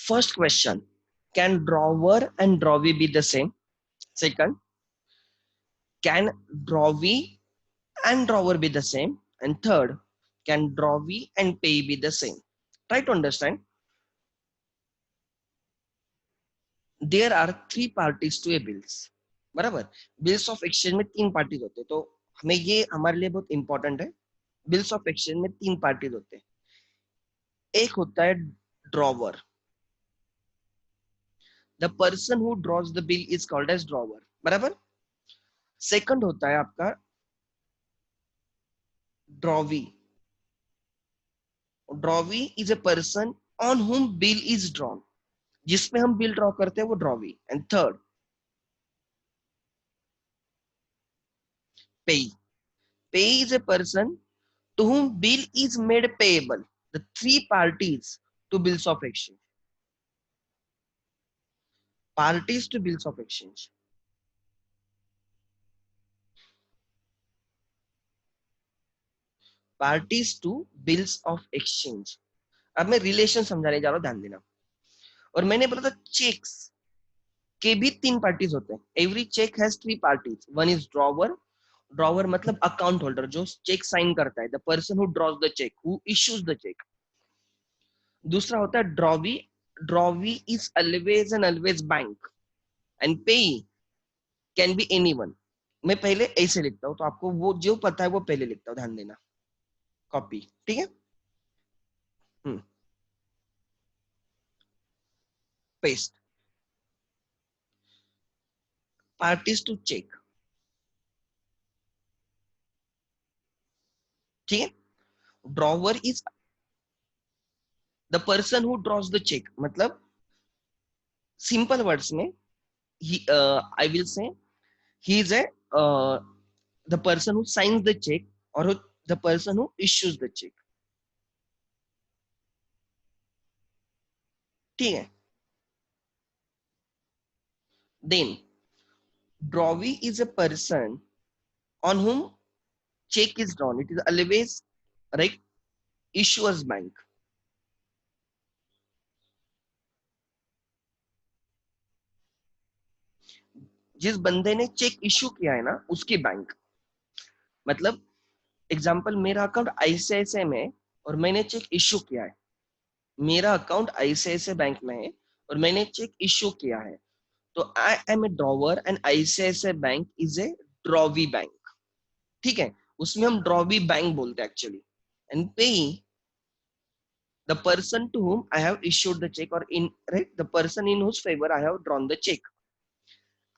First question, can drawer and drawee be the same? Second, can drawee and drawer be the same? And third, can drawee and pay be the same? Try to understand. There are three parties to a bills. बराबर. Bills of exchange में तीन parties होते हैं, तो हमें ये हमारे लिए बहुत इंपॉर्टेंट है. बिल्स ऑफ एक्सचेंज में तीन पार्टीज होते हैं. एक होता है drawer. The person who draws the bill is called as drawer. बराबर. सेकंड होता है आपका drawee. Drawee is a person on whom bill is drawn. जिसमें हम बिल ड्रॉ करते हैं वो ड्रॉवी. एंड थर्ड, पे. पे is a person to whom bill is made payable. The three parties to bills of exchange. Parties to bills of exchange. Parties to bills of exchange. अब मैं relation समझाने जा रहा हूं, ध्यान देना. और मैंने बोला था चेक्स के भी तीन पार्टीज होते हैं. Every cheque has three parties. One is drawer. Drawer मतलब अकाउंट होल्डर, जो चेक साइन करता है. The person who draws the cheque, who issues the cheque. दूसरा होता है drawee. Drawee is always and always bank. And payee can be anyone. मैं पहले ऐसे लिखता हूं, तो आपको वो जो पता है वो पहले लिखता हूं, ध्यान देना. कॉपी. ठीक है. पेस्ट. Parties to cheque. ठीक है. Drawer is the person who draws the cheque. मतलब सिंपल वर्ड्स में I will say he is a the person who signs the cheque और the person who issues the cheque. ठीक है. Then drawee is a person on whom check is drawn. It is always right issuer's bank. जिस बंदे ने check issue किया है ना, उसकी बैंक. मतलब एग्जांपल, मेरा अकाउंट आईसीआईसीआई में है और मैंने चेक इश्यू किया है. मेरा अकाउंट आईसीआईसीआई बैंक में है और मैंने चेक इश्यू किया है. तो I am a drawer and ICICI bank is a drawee bank. ठीक है. उसमें हम ड्रॉवी बैंक बोलते हैं actually. And paying the person to whom I have issued the check, or in right the person in whose favor I have drawn the check.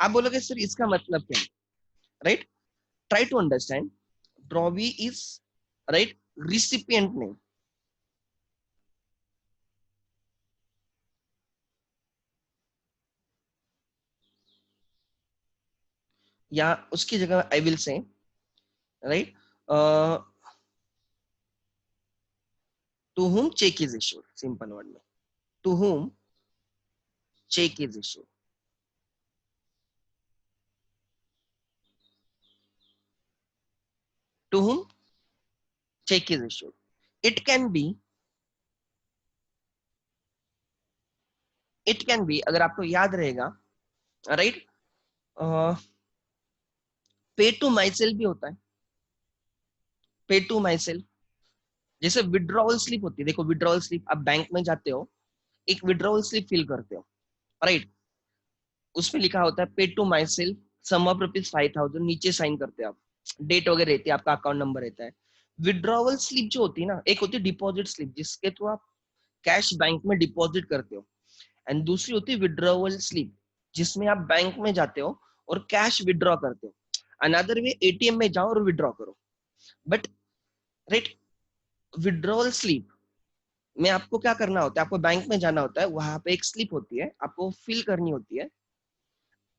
आप बोलोगे sir इसका मतलब क्या है? Right. Try to understand. Drawee is right recipient name. या उसकी जगह I will say right to whom check is issued. Simple word में to whom check is issued. To whom check is issued. It can be अगर आपको याद रहेगा right, पे to my self भी होता है. Pay to my self. जैसे विड्रॉवल स्लिप होती है. देखो विड्रॉवल स्लिप, आप बैंक में जाते हो, एक विड्रॉवल स्लिप फिल करते हो राइट. उसमें लिखा होता है pay to myself sum of ₹5,000. नीचे साइन करते हो आप. डेट वगैरह रहती है, आपका अकाउंट नंबर रहता है. विड्रॉवल स्लिप जो होती है ना, एक होती है डिपॉजिट स्लिप जिसके थ्रू आप कैश बैंक में डिपॉजिट करते हो. एंड दूसरी होती है विड्रॉवल स्लिप जिसमें आप बैंक में जाते हो और कैश विड्रॉ करते हो. अनदर वे एटीएम में जाओ और विड्रॉ करो. बट राइट, विड्रॉवल स्लिप में आपको क्या करना होता है? आपको बैंक में जाना होता है, वहां पे एक स्लिप होती है, आपको फिल करनी होती है.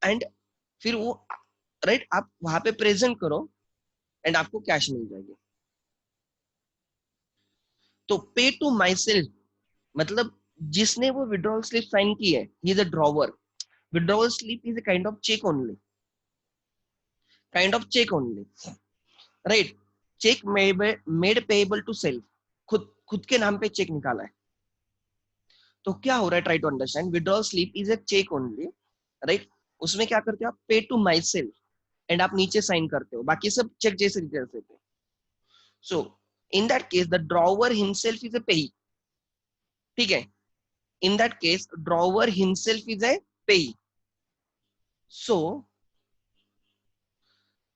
एंड फिर वो राइट आप वहां पे प्रेजेंट करो एंड आपको कैश मिल जाएगी. तो पे टू माई सेल्फ मतलब जिसने वो विड्रॉवल स्लिप साइन की है, he is a drawer. Withdrawal slip is a kind of cheque only. Right. Cheque made payable to self. खुद खुद के नाम पे चेक निकाला है. तो क्या हो रहा है, try to understand, withdrawal slip is a cheque only, right. उसमें क्या करते हो आप, पे टू माई सेल्फ, एंड आप नीचे साइन करते हो, बाकी सब चेक जैसे करते हो। So in that case the drawer himself is a payee, ठीक है, in that case drawer himself is a payee. So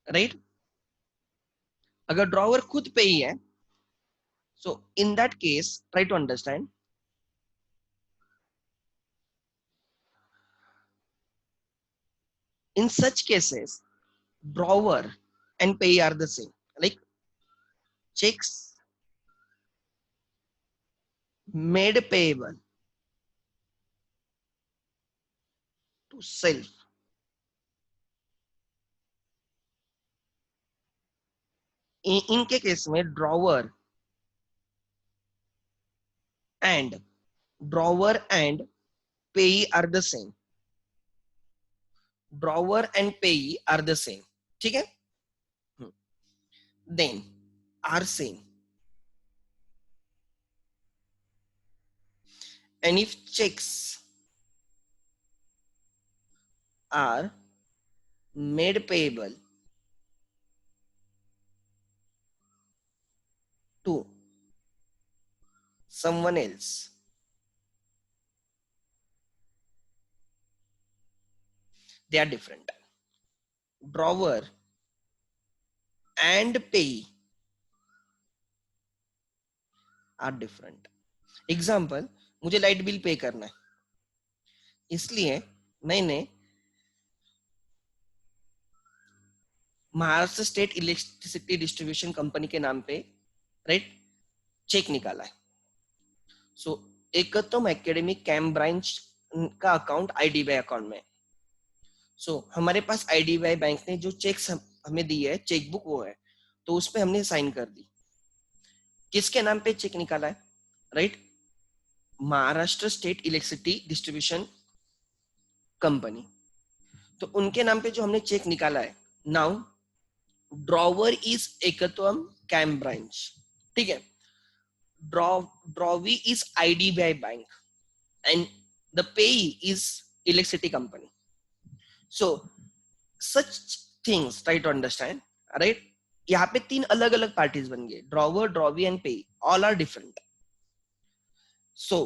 right, अगर ड्रॉवर खुद पेई है, so in that case try to understand, in such cases drawer and pay are the same, like checks made payable to self, इनके case में and drawer and pay are the same, drawer and pay are the same, ठीक है, then are same, and if checks are made payable to someone else, they are different, drawer and pay are different। Example, मुझे light bill pay करना है, इसलिए मैंने Maharashtra state electricity distribution company के नाम पे, राइट, चेक निकाला है। सो एकतम एकेडमिक कैंप ब्रांच का अकाउंट आईडीबीआई अकाउंट में। सो हमारे पास आईडीबीआई बैंक ने जो चेक्स हमें दी है, चेकबुक वो है, तो उस पर हमने साइन कर दी। किसके नाम पे चेक निकाला है, right, Maharashtra state electricity distribution company, तो उनके नाम पे जो हमने चेक निकाला है। Now drawer is Ekatvam camp branch, ठीक है, drawee is IDBI bank and the payee is electricity company. So such things try to understand, right, यहाँ पे तीन अलग अलग पार्टीज बन गए, drawer, drawee and payee, all are different. So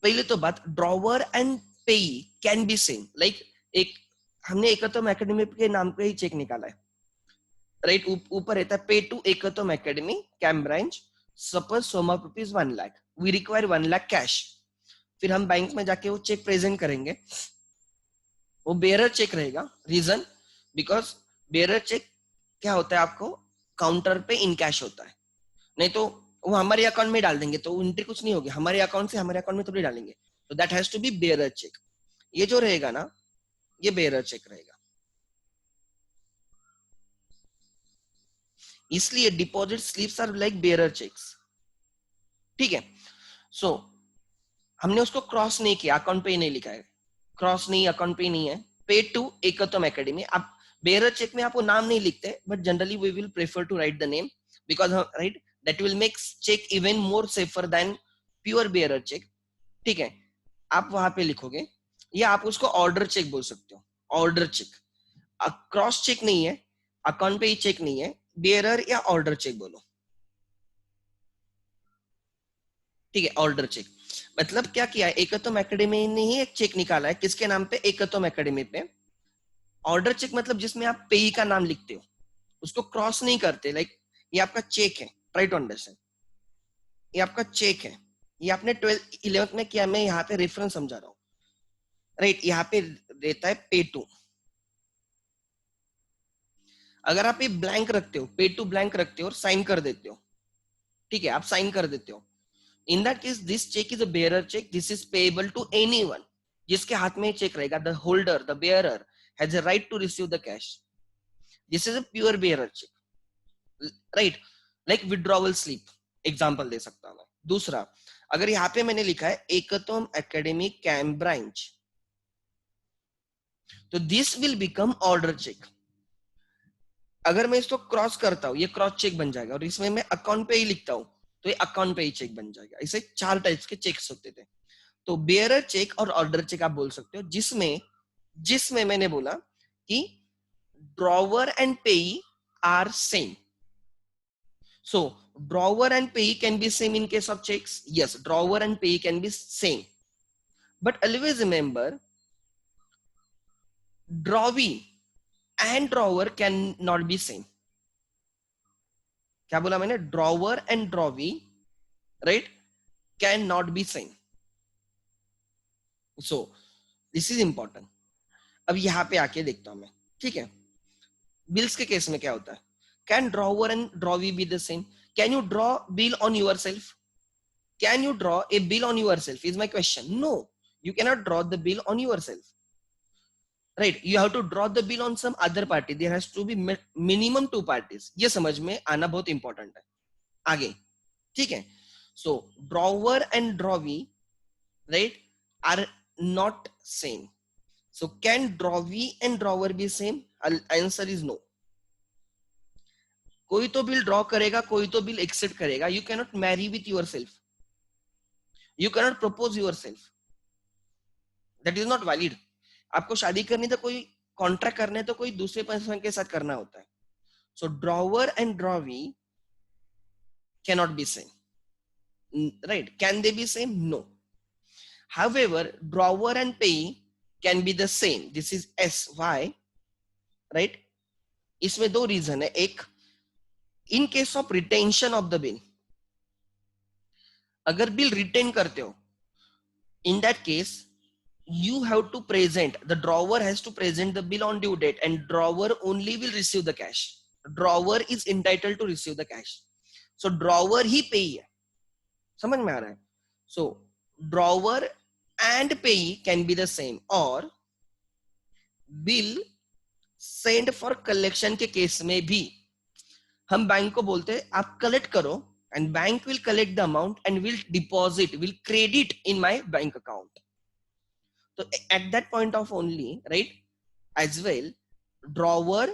पहले तो बात, drawer and payee can be same, like एक हमने एकत्वम एकेडमी के नाम पे ही चेक निकाला है, राइट, ऊपर रहता है pay to Ekatvam academy camp branch, suppose sum of rupees 1 lakh, we require 1 lakh cash. फिर हम बैंक में जाके वो चेक प्रेजेंट करेंगे, वो बेरर चेक रहेगा। रीजन, बिकॉज बेरर चेक क्या होता है, आपको काउंटर पे इन कैश होता है, नहीं तो वो हमारे अकाउंट में डाल देंगे, तो एंट्री कुछ नहीं होगी, हमारे अकाउंट से हमारे अकाउंट में थोड़ी डालेंगे, तो that has to be bearer cheque. ये जो रहेगा ना, ये बेरर चेक रहेगा। इसलिए deposit slips are like bearer cheques, ठीक है। सो हमने उसको क्रॉस नहीं किया, अकाउंट पे ही नहीं लिखा है, क्रॉस नहीं, अकाउंट पे नहीं है, पे टू एकत्वम एकेडमी। आप बेरर चेक में आपको नाम नहीं लिखते, but generally we will prefer to write the name, because right, that will make cheque even more safer than pure bearer cheque, ठीक है। आप वहां पे लिखोगे, या आप उसको ऑर्डर चेक बोल सकते हो, ऑर्डर चेक, क्रॉस चेक नहीं है, अकाउंट पे ही चेक नहीं है, बेरर या ऑर्डर चेक बोलो, ठीक है, ऑर्डर चेक। मतलब क्या किया है, एकत्वम एकेडमी ने ही एक चेक निकाला है, किसके नाम पे, एकत्वम एकेडमी पे। ऑर्डर चेक मतलब जिसमें आप पेई का नाम लिखते हो, उसको क्रॉस नहीं करते, लाइक ये आपका चेक है, ट्राई टू अंडरस्टैंड, ये आपका चेक है, ये आपने 12th 11th में किया, मैं यहाँ पे रेफरेंस समझा रहा हूँ, राइट, यहाँ पे रहता है पे टू। अगर आप ये ब्लैंक रखते हो, पे टू ब्लैंक रखते हो और साइन कर देते हो, ठीक है, आप साइन कर देते हो, in that case this cheque is a bearer cheque, this is payable to anyone, जिसके हाथ में चेक रहेगा, the holder, the bearer has a right to receive the cash, this is a pure bearer cheque, right, like withdrawal slip example दे सकता हूं मैं। दूसरा, अगर यहाँ पे मैंने लिखा है एकत्वम एकेडमी कैंप ब्रांच, तो this will become order cheque. अगर मैं इसको क्रॉस करता हूँ, ये क्रॉस चेक बन जाएगा, और इसमें मैं अकाउंट पे ही लिखता हूँ, तो ये अकाउंट पे ही चेक बन जाएगा। इसे 4 टाइप्स के चेक्स होते थे। तो बेयरर चेक और ऑर्डर चेक आप बोल सकते हो, जिसमें जिसमें मैंने बोला कि drawer and payee are same. So drawer and payee can be same in case of checks. Yes, drawer and payee can be same. But always remember, drawee and drawer cannot be same. क्या बोला मैंने? Drawer and drawee, right, cannot be same. So this is important. अब यहाँ पे आके देखता हूं मैं, ठीक है. बिल्स के केस में क्या होता है? Can drawer and drawee be the same? Can you draw bill on yourself? Can you draw a bill on yourself is my question. No, you cannot draw the bill on yourself, right? You have to draw the bill on some other party. There has to be minimum 2 parties. ये समझ में आना बहुत important है. आगे, ठीक है. So drawer and drawee, right, are not same. So can drawee and drawer be same? Answer is no. कोई तो बिल ड्रॉ करेगा, कोई तो बिल एक्सेप्ट करेगा. You cannot marry with yourself. You cannot propose yourself. That is not valid. आपको शादी करनी तो कोई कॉन्ट्रैक्ट करने तो कोई दूसरे पर्सन के साथ करना होता है. So drawer and drawee cannot be same, right? Can they be same? No. However, drawer and payee can be the same. This is S. Why? Right? इसमें दो रीजन है. एक, in case of retention of the bill, अगर bill retain करते हो, in that case you have to present, the drawer has to present the bill on due date, and drawer only will receive the cash. Drawer is entitled to receive the cash. So drawer he payee है. समझ में आ रहा है? So drawer and payee can be the same. और bill send for collection के case में भी हम बैंक को बोलते हैं आप कलेक्ट करो, and bank will collect the amount and will deposit, will credit in my bank account. So at that point of only, right, as well, drawer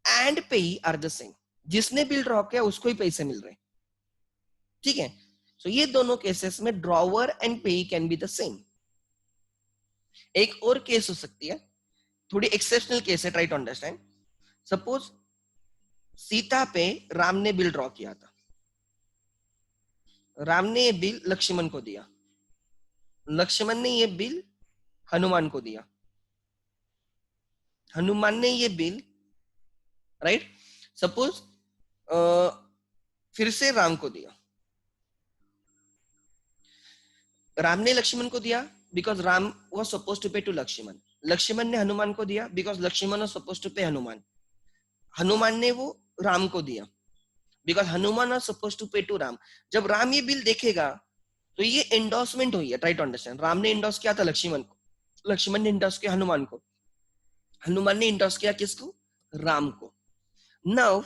and payee are the same. जिसने bill draw किया उसको ही पैसे मिल रहे. ठीक है. सो ये दोनों cases में drawer and payee can be the same. एक और केस हो सकती है, थोड़ी एक्सेप्शनल केस है, try to understand. Suppose Sita पे राम ने बिल ड्रॉ किया था. राम ने ये बिल लक्ष्मण को दिया, लक्ष्मण ने ये बिल हनुमान को दिया, हनुमान ने ये बिल, राइट, सपोज फिर से राम को दिया. राम ने लक्ष्मण को दिया because Ram was suppose to pay to Lakshman. Lakshman ने हनुमान को दिया because Lakshman was suppose to pay Hanuman. Hanuman ने वो राम को दिया because Hanuman was suppose to pay to Ram. जब राम ये बिल देखेगा तो ये एंडोर्समेंट हुई है. Try to understand. राम ने एंडोर्स किया था लक्ष्मण को, लक्ष्मण ने एंडोर्स किया हनुमान को, हनुमान ने एंडोर्स किया किसको? राम को. Now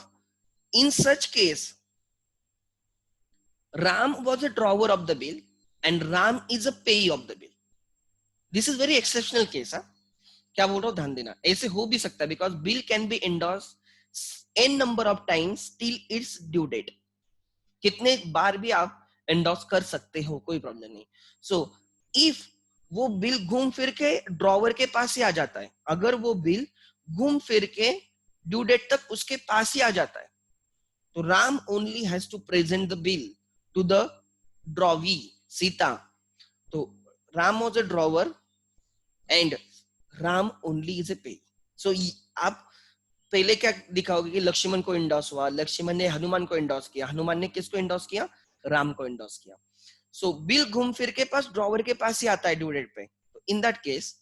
in such case Ram was a drawer of the bill and Ram is a payee of the bill. This is very exceptional case. क्या बोल रहा हूँ ध्यान देना. ऐसे हो भी सकता है because bill can be endorsed n number of times till its due date. कितने बार भी आप endorse कर सकते हो, कोई प्रॉब्लम नहीं. So if वो बिल घूम फिर के ड्रॉवर के पास ही आ जाता है, अगर वो बिल घूम फिर के ड्यू डेट तक उसके पास ही आ जाता है, तो Ram only has to present the bill to the drawee Sita. तो Ram was a drawer and Ram only is a payee. So आप पहले क्या दिखाओगे कि लक्ष्मण को इंडोर्स हुआ, लक्ष्मण ने हनुमान को इंडोर्स किया, हनुमान ने किसको इंडोर्स किया? राम को इंडोर्स किया. सो बिल घूम फिर के पास ड्रॉवर के पास ही आता है ड्यू डेट पे. तो इन that case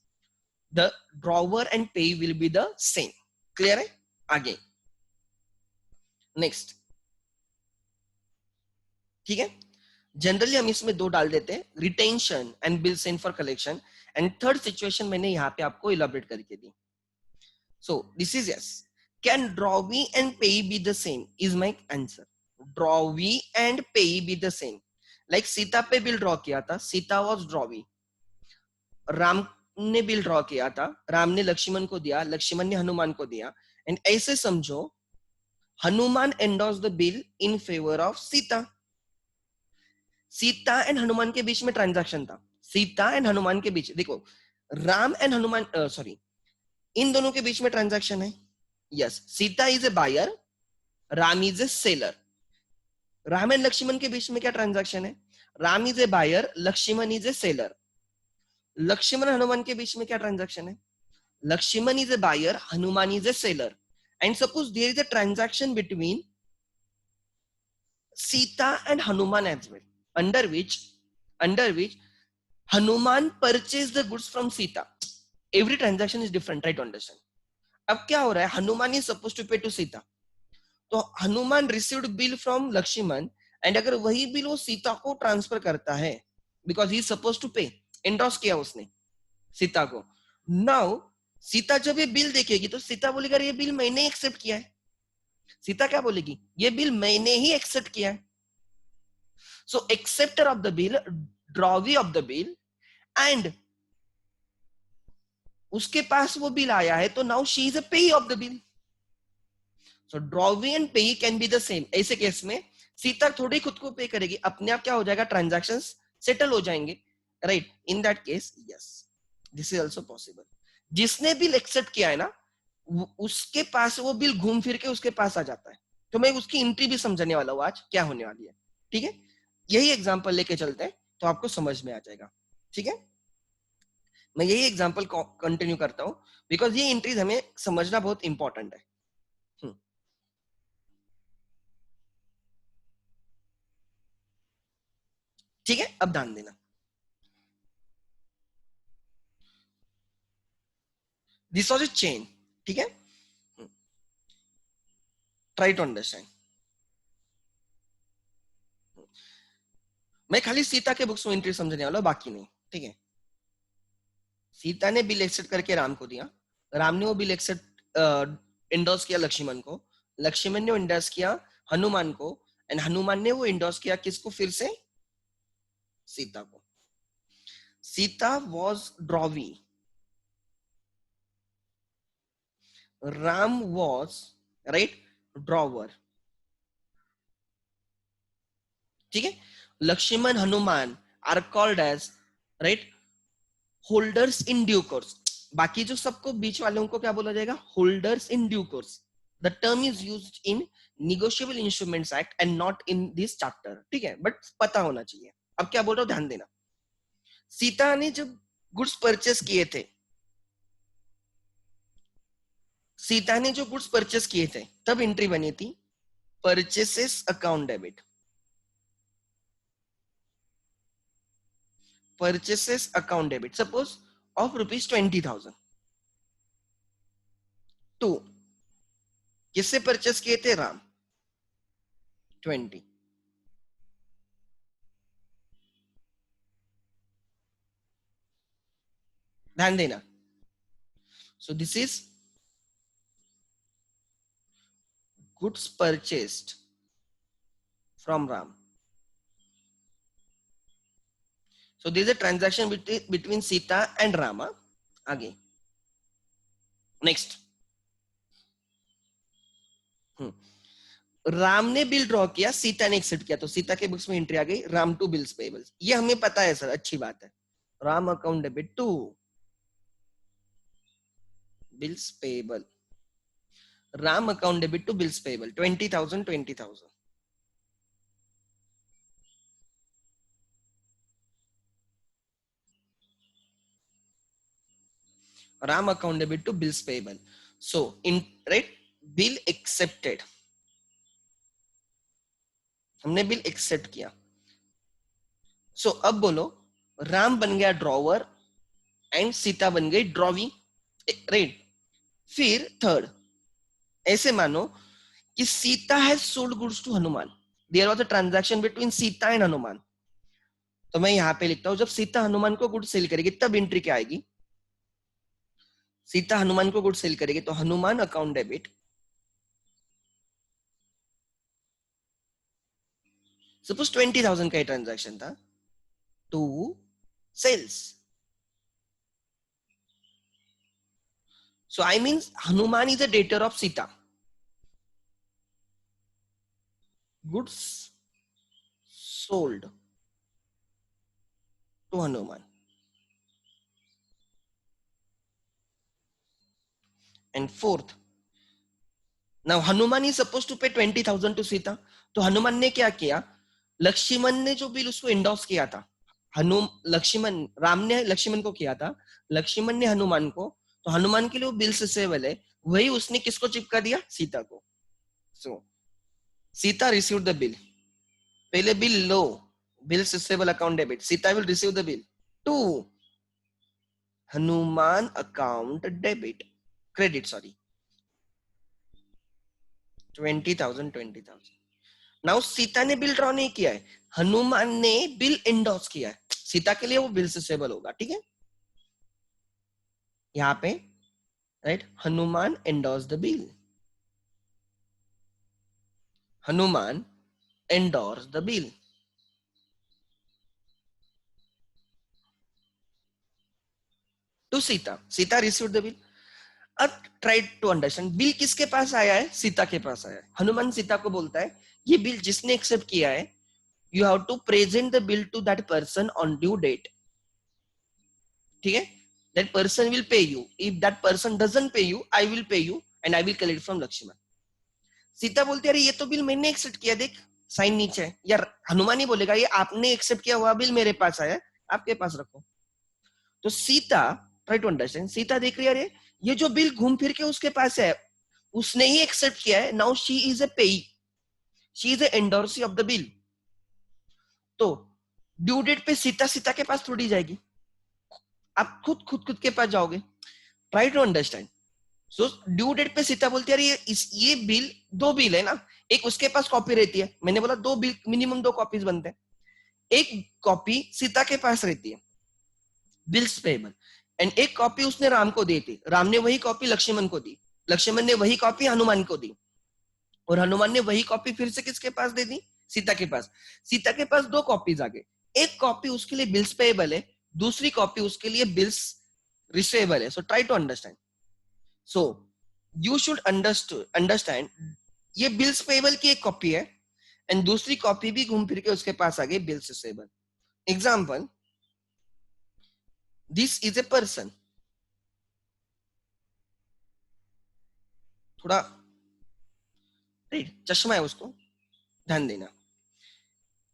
the drawer and पेई will be the same. Clear है? आगे नेक्स्ट. ठीक है. जनरली हम इसमें दो डाल देते हैं, retention and bill send for collection. And third situation मैंने यहाँ पे आपको इलाबरेट करके दी. So this is yes. Can drawee and payee be the same is my answer. Drawee and payee be the same. Like Sita पे bill draw किया था, Sita was drawee. Ram ने बिल ड्रॉ किया था, राम ने लक्ष्मण को दिया, लक्ष्मण ने हनुमान को दिया. एंड ऐसे समझो Hanuman endorse the bill in favour of Sita. Sita and Hanuman के बीच में ट्रांजैक्शन था. सीता एंड हनुमान के बीच, देखो राम एंड हनुमान, सॉरी, इन दोनों के बीच में ट्रांजैक्शन है। Yes, Sita is a buyer, Ram is a seller. Ram and Lakshman के बीच में क्या ट्रांजैक्शन है? Ram is a buyer, Lakshman is a seller. Lakshman Hanuman के बीच में क्या ट्रांजैक्शन है? Lakshman is a buyer, Hanuman is a seller. And suppose there is a transaction between Sita and Hanuman as well, under which Hanuman purchased the goods from Sita. Every transaction is different, try to understand. अब क्या हो रहा है? Hanuman is suppose to pay to Sita, तो Hanuman received bill from Lakshman, and अगर वही bill वो सीता को ट्रांसफर करता है, because he is suppose to pay, endorse किया उसने सीता को। नाउ सीता जब ये बिल देखेगी तो सीता बोलेगी अरे ये बिल मैंने एक्सेप्ट किया है। सीता क्या बोलेगी? ये बिल मैंने ही एक्सेप्ट किया है। So acceptor of the bill, drawee of the bill, and उसके पास वो बिल आया है, तो नाउ शी इज अ पेई of the bill. So drawee and payee can be the same. ऐसे केस में सीता थोड़ी खुद को पे करेगी, अपने आप क्या हो जाएगा? ट्रांजैक्शंस सेटल हो जाएंगे, right? In that case yes, this is also possible. जिसने बिल एक्सेप्ट किया है ना, उसके पास वो बिल घूम फिर के उसके पास आ जाता है। तो मैं उसकी एंट्री भी समझने वाला हूँ आज क्या होने वाली है, ठीक है? यही एग्जांपल लेके चलते हैं तो आपको समझ में आ जाएगा, ठीक है? मैं यही एग्जांपल कंटिन्यू करता हूं बिकॉज ये एंट्रीज हमें समझना बहुत इंपॉर्टेंट है। ठीक है, अब ध्यान देना, दिस वॉज ए चेन, ठीक है? Try to understand. मैं खाली सीता के बुक्स में एंट्री समझने वाला हूं, बाकी नहीं, ठीक है? सीता ने बिल एक्सेप्ट करके राम को दिया, राम ने वो बिल एक्सेप्ट इंडोर्स किया लक्ष्मण को, लक्ष्मण ने इंडोर्स किया हनुमान को, एंड हनुमान ने वो इंडोर्स किया किसको? फिर से सीता को। Sita was drawee, Ram was right drawer, ठीक है? Lakshman Hanuman are called as right holders in due course. बाकी जो सबको बीच वालों को क्या बोला जाएगा? Holders in due course. The term is used in negotiable instruments act and not in this chapter, ठीक है? बट पता होना चाहिए। अब क्या बोल रहा हूं, ध्यान देना। सीता ने जब गुड्स परचेस किए थे, सीता ने जो गुड्स परचेस किए थे तब एंट्री बनी थी purchases account debit, purchases account debit suppose of ₹20,000 to किससे परचेस किए थे? राम 20। ध्यान देना। So this is goods purchased from Ram. So there is a transaction between Sita and Rama. आगे नेक्स्ट, राम ने बिल ड्रॉ किया, सीता ने एक्सेप्ट किया, तो सीता के बुक्स में एंट्री आ गई राम टू बिल्स पेबल। ये हमें पता है सर, अच्छी बात है। Ram account debit to bills payable, Ram account debit to bills payable 20,000 20,000। Ram account debit to bills payable. So in right bill accepted, हमने बिल एक्सेप्ट किया। सो अब बोलो, राम बन गया ड्रॉवर एंड सीता बन गई ड्रॉवी, राइट? फिर थर्ड, ऐसे मानो कि Sita has sold goods to Hanuman, there was a transaction between Sita and Hanuman. तो मैं यहां पे लिखता हूं जब सीता हनुमान को गुड्स सेल करेगी तब एंट्री क्या आएगी? सीता हनुमान को गुड्स सेल करेगी तो हनुमान अकाउंट डेबिट, सपोज 20,000 का ट्रांजैक्शन था, to sales. So I means Hanuman is a debtor of Sita, goods sold to Hanuman. And fourth, now Hanuman is suppose to pay 20,000 to Sita. तो हनुमान ने क्या किया, लक्ष्मण ने जो बिल उसको इंडोर्स किया था, लक्ष्मण, राम ने लक्ष्मण को किया था, लक्ष्मण ने हनुमान को, तो हनुमान के लिए वो बिल सेसेबल है, वही उसने किसको चिपका दिया, सीता को. So Sita receive the bill, पहले बिल लो, bill receivable account debit, Sita will receive the bill. To, Hanuman account debit, credit sorry, 20,000. Now Sita ने बिल ड्रॉ नहीं किया है, हनुमान ने बिल एंडोर्स किया है, सीता के लिए वो बिल सेसेबल होगा. ठीक है, यहाँ पे right, Hanuman endorse the bill, Hanuman endorse the bill to Sita, Sita receive the bill. अब ट्राई टू अंडरस्टैंड, बिल किसके पास आया है, सीता के पास आया है. हनुमान सीता को बोलता है ये बिल जिसने एक्सेप्ट किया है, you have to present the bill to that person on due date. ठीक है, that person will pay you. If that person doesn't pay you, I will pay you and I will collect from Lakshman. Sita बोलती है अरे ये तो bill मैंने accept किया, देख साइन नीचे है. यार हनुमान ही बोलेगा ये आपने एक्सेप्ट किया हुआ बिल मेरे पास आया, आपके पास रखो. तो Sita, try to understand, Sita देख रही है अरे ये जो बिल घूम फिर के उसके पास है, उसने ही एक्सेप्ट किया है. नाउ शी इज ए पेई, she is a endorsee of the bill. तो ड्यू डेट पे सीता सीता के पास थोड़ी जाएगी, आप खुद के पास जाओगे. Try to understand. So due date पे सीता बोलती है ये बिल, दो बिल है ना, एक उसके पास कॉपी रहती है, मैंने बोला दो बिल मिनिमम दो कॉपीज बनते हैं, एक कॉपी सीता के पास रहती है बिल्स पेबल, एंड एक कॉपी उसने राम को दी थी, राम ने वही कॉपी लक्ष्मण को दी, लक्ष्मण ने वही कॉपी हनुमान को दी, और हनुमान ने वही कॉपी फिर से किसके पास दे दी, सीता के पास. सीता के पास दो कॉपीज आ गए, एक कॉपी उसके लिए बिल्स पेबल है, दूसरी कॉपी उसके लिए बिल्स रिसीवेबल है. So try to understand. So you should understand, ये बिल्स पेबल की एक कॉपी है एंड दूसरी कॉपी भी घूम फिर के उसके पास आ गई bills receivable. Example, this is a person, थोड़ा चश्मा है उसको, ध्यान देना,